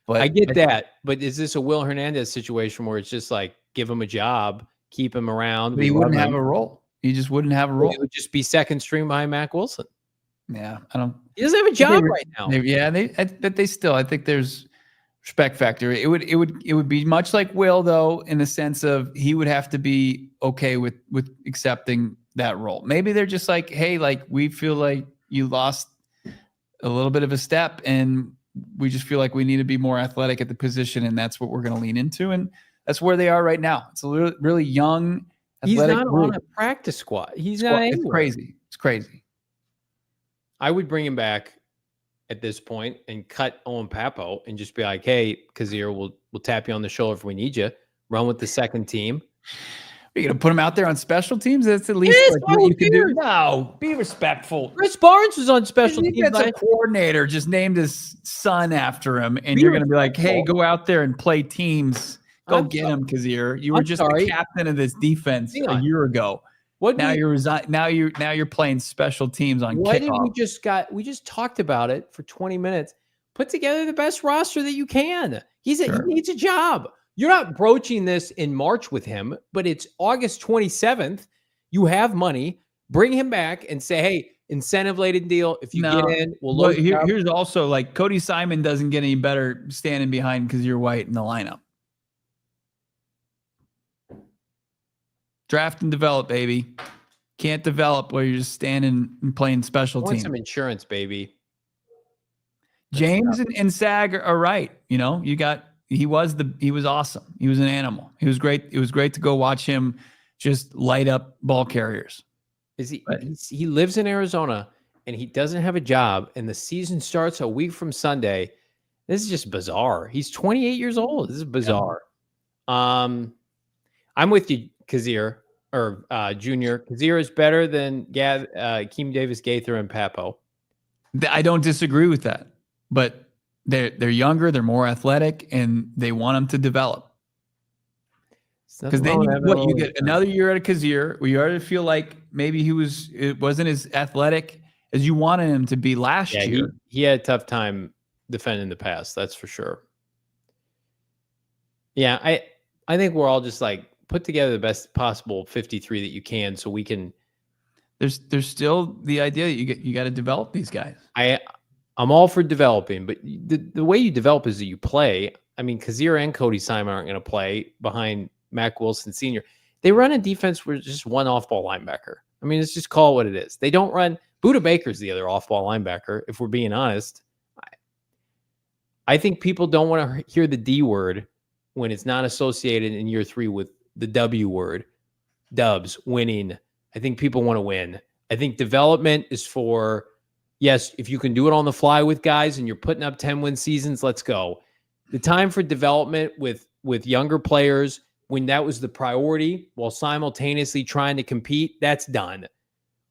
But I get that. But is this a Will Hernandez situation where it's just like give him a job, keep him around? He wouldn't have a role. He just wouldn't have a role. He would just be second string behind Mac Wilson. Yeah, I don't. He doesn't have a job right now. But they still. I think there's respect factor. It would be much like Will though, in the sense of he would have to be okay with accepting that role. Maybe they're just like, hey, like we feel like you lost a little bit of a step, and we just feel like we need to be more athletic at the position, and that's what we're going to lean into, and that's where they are right now. It's a really young. He's not on a practice squad. He's not anywhere. It's crazy. It's crazy. I would bring him back at this point and cut Owen Papo and just be like, hey, Kazir, we'll tap you on the shoulder if we need you. Run with the second team. Are you going to put him out there on special teams? That's at least what you can do. No, be respectful. Chris Barnes was on special teams. That's a coordinator just named his son after him, and you're going to be like, hey, go out there and play teams. Go get him, Kazir. You were just the captain of this defense a year ago. Now you're playing special teams on kickoff. We just talked about it for 20 minutes. Put together the best roster that you can. He needs a job. You're not broaching this in March with him, but it's August 27th. You have money. Bring him back and say, hey, incentive-laden deal. If you get in, we'll load here's also like Cody Simon doesn't get any better standing behind Kazir White in the lineup. Draft and develop, baby. Can't develop where you're just standing and playing special teams. Some insurance, baby. James and Sag are right. You know, he was awesome. He was an animal. He was great. It was great to go watch him just light up ball carriers. He lives in Arizona and he doesn't have a job, and the season starts a week from Sunday. This is just bizarre. He's 28 years old. This is bizarre. Yeah. I'm with you, Kazir or Junior. Kazir is better than Keem Davis, Gaither, and Papo. I don't disagree with that, but they're younger, they're more athletic, and they want them to develop. Because then you get another year at a Kazir where you already feel like maybe it wasn't as athletic as you wanted him to be last year. He had a tough time defending the pass, that's for sure. Yeah, I think we're all just like put together the best possible 53 that you can, so we can. There's still the idea that you got to develop these guys. I'm all for developing, but the way you develop is that you play. I mean, Kazir and Cody Simon aren't going to play behind Mac Wilson Sr. They run a defense where just one off-ball linebacker. I mean, let's just call it what it is. They don't run. Buda Baker's the other off-ball linebacker, if we're being honest. I think people don't want to hear the D word when it's not associated in year 3 with the W word, dubs, winning. I think people want to win. I think development is for, yes, if you can do it on the fly with guys and you're putting up 10-win seasons, let's go. The time for development with younger players, when that was the priority while simultaneously trying to compete, that's done.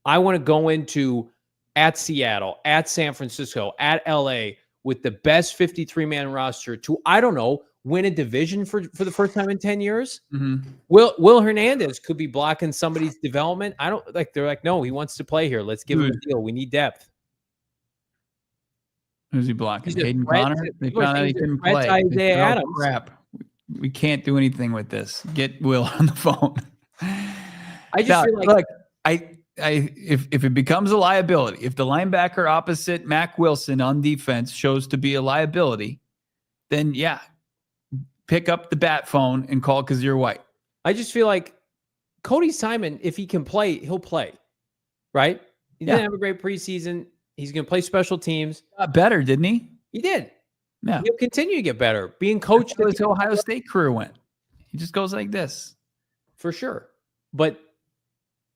I want to go into at Seattle, at San Francisco, at LA with the best 53-man roster to, I don't know, win a division for the first time in 10 years. Mm-hmm. Will Hernandez could be blocking somebody's development. They're like, no, he wants to play here. Let's give him a deal. We need depth. Who's he blocking? Hayden Connor? They found out he couldn't play. Adams. Crap. We can't do anything with this. Get Will on the phone. I just feel like, look, if it becomes a liability, if the linebacker opposite Mac Wilson on defense shows to be a liability, then yeah, pick up the bat phone and call Kazir White. I just feel like Cody Simon, if he can play, he'll play. Right? He didn't have a great preseason. He's going to play special teams. Got better, didn't he? He did. Yeah. He'll continue to get better. Being coached. His Ohio State career went. He just goes like this. For sure. But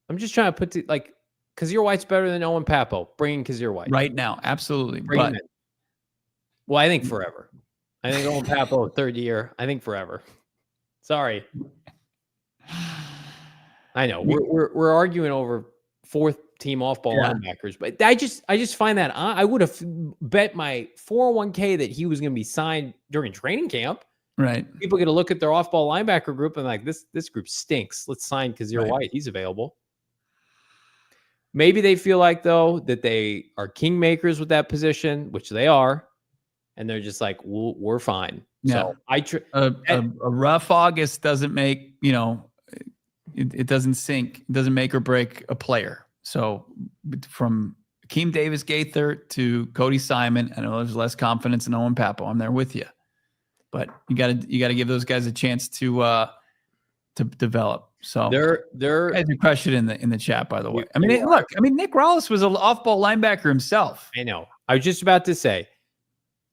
I'm just trying to put to, like, Kazir White's better than Owen Papo. Bringing Kazir White. Right now. Absolutely. Well, I think forever. I think Owen Papo, 3rd year. I think forever. Sorry. I know. We're arguing over 4th team off-ball linebackers, but I just find that I would have bet my 401k that he was going to be signed during training camp. Right. People get to look at their off-ball linebacker group and like, this group stinks. Let's sign Kazir White. He's available. Maybe they feel like, though, that they are kingmakers with that position, which they are, and they're just like, we're fine. Yeah. So a rough August doesn't make, it doesn't sink, it doesn't make or break a player. So from Akeem Davis Gaither to Cody Simon, I know there's less confidence in Owen Papo. I'm there with you, but you got to give those guys a chance to develop. So they're guys are crushing in the chat, by the way. I mean, Nick Rollis was an off-ball linebacker himself. I know. I was just about to say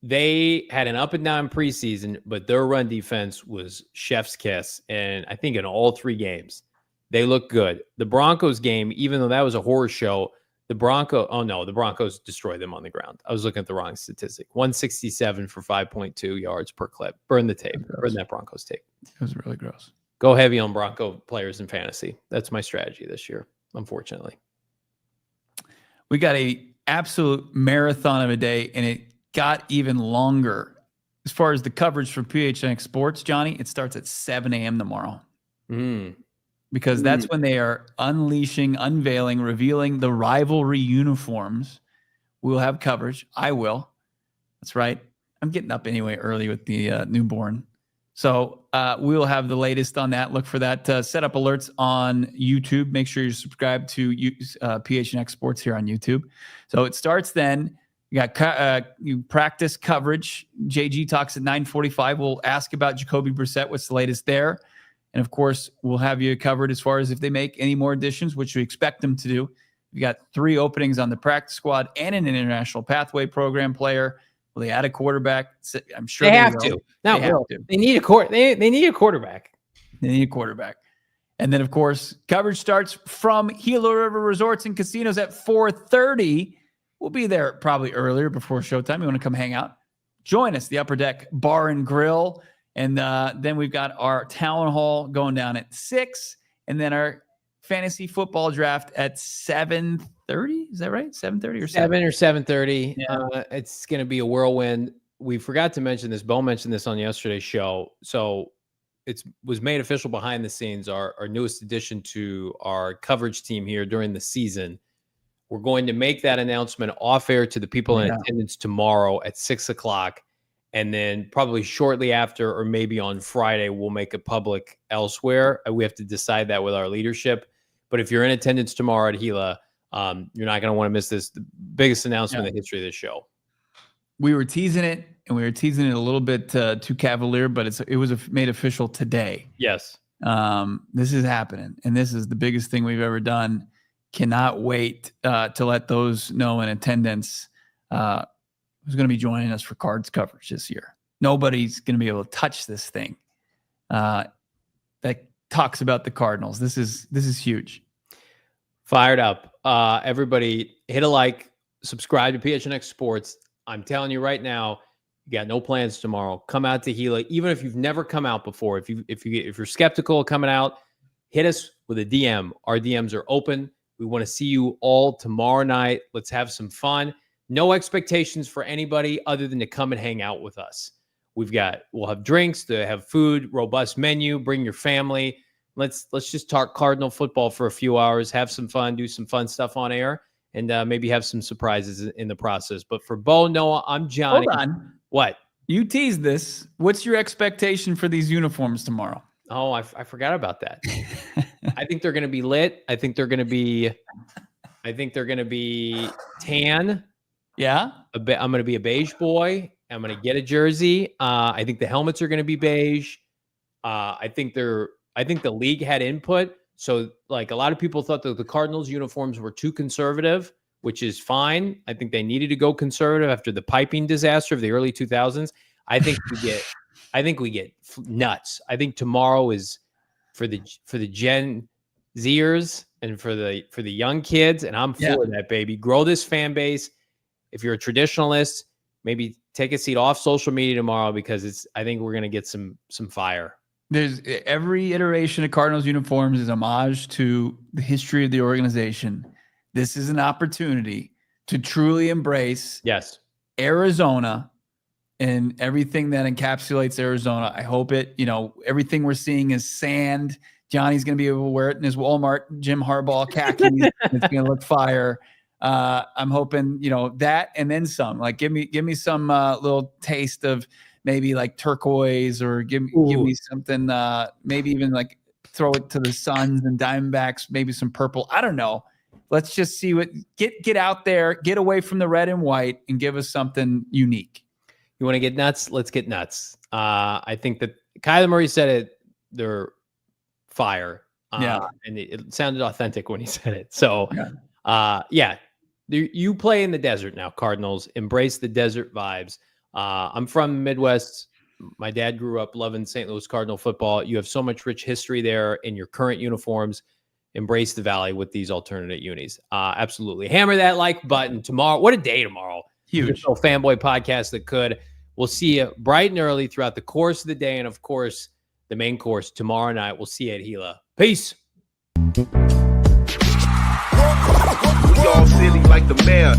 they had an up and down preseason, but their run defense was chef's kiss, and I think in all 3 games. They look good. The Broncos game, even though that was a horror show, the Broncos destroyed them on the ground. I was looking at the wrong statistic. 167 for 5.2 yards per clip. Burn the tape. Burn that Broncos tape. It was really gross. Go heavy on Bronco players in fantasy. That's my strategy this year, unfortunately. We got a absolute marathon of a day, and it got even longer. As far as the coverage for PHNX Sports, Johnny, it starts at 7 a.m. tomorrow. Because that's when they are unveiling, revealing the rivalry uniforms. We'll have coverage. I will. That's right. I'm getting up anyway early with the newborn. So we'll have the latest on that. Look for that. Set up alerts on YouTube. Make sure you're subscribed to PHNX Sports here on YouTube. So it starts then. You got you practice coverage. JG talks at 9:45. We'll ask about Jacoby Brissett. What's the latest there? And, of course, we'll have you covered as far as if they make any more additions, which we expect them to do. We got 3 openings on the practice squad and an international pathway program player. Will they add a quarterback? I'm sure they have to. They need a They need a quarterback. They need a quarterback. And then, of course, coverage starts from Gila River Resorts and Casinos at 4:30. We'll be there probably earlier before showtime. You want to come hang out? Join us, the Upper Deck Bar and Grill. And then we've got our town hall going down at 6, and then our fantasy football draft at 7:30. Is that right? 7:30 or 7 or 7:30. Yeah. It's going to be a whirlwind. We forgot to mention this. Bo mentioned this on yesterday's show. So it was made official behind the scenes. Our newest addition to our coverage team here during the season. We're going to make that announcement off air to the people in attendance tomorrow at 6:00. And then probably shortly after, or maybe on Friday, we'll make it public elsewhere. We have to decide that with our leadership. But if you're in attendance tomorrow at Gila, you're not going to want to miss this, the biggest announcement in the history of this show. We were teasing it, and we were teasing it a little bit too cavalier, but it was made official today. Yes. This is happening, and this is the biggest thing we've ever done. Cannot wait to let those know in attendance who's going to be joining us for Cards coverage this year. Nobody's going to be able to touch this thing that talks about the Cardinals. This is huge. Fired up. Everybody hit a like, subscribe to PHNX Sports. I'm telling you right now, you got no plans tomorrow. Come out to Gila, even if you've never come out before. If you're skeptical of coming out, hit us with a DM. Our DMs are open. We want to see you all tomorrow night. Let's have some fun. No expectations for anybody other than to come and hang out with us. We'll have drinks, to have food, robust menu. Bring your family. Let's just talk Cardinal football for a few hours, have some fun, do some fun stuff on air, and maybe have some surprises in the process. But for Bo, Noah, I'm Johnny. Hold on. What? You teased this. What's your expectation for these uniforms tomorrow? Oh, I forgot about that. I think they're going to be lit. I think they're going to be tan. Yeah. I'm going to be a beige boy. I'm going to get a jersey. I think the helmets are going to be beige. I think the league had input. So like a lot of people thought that the Cardinals uniforms were too conservative, which is fine. I think they needed to go conservative after the piping disaster of the early 2000s. I think we get nuts. I think tomorrow is for the Gen Zers and for the young kids, and I'm for that, baby. Grow this fan base. If you're a traditionalist, maybe take a seat off social media tomorrow, because I think we're gonna get some fire. There's every iteration of Cardinals uniforms is homage to the history of the organization. This is an opportunity to truly embrace Arizona and everything that encapsulates Arizona. I hope everything we're seeing is sand. Johnny's going to be able to wear it in his Walmart Jim Harbaugh khakis. It's going to look fire. I'm hoping, that and then some. Like give me some little taste of maybe like turquoise, or give me something, maybe even like throw it to the Suns and Diamondbacks, maybe some purple. I don't know. Let's just see get out there, get away from the red and white, and give us something unique. You want to get nuts? Let's get nuts. I think that Kyler Murray said it. They're fire. And it sounded authentic when he said it. So, you play in the desert now, Cardinals. Embrace the desert vibes. I'm from the Midwest. My dad grew up loving St. Louis Cardinal football. You have so much rich history there in your current uniforms. Embrace the Valley with these alternate unis. Absolutely. Hammer that like button tomorrow. What a day tomorrow. Huge. Fanboy podcast that could. We'll see you bright and early throughout the course of the day. And of course, the main course tomorrow night. We'll see you at Gila. Peace. We all silly like the mayor.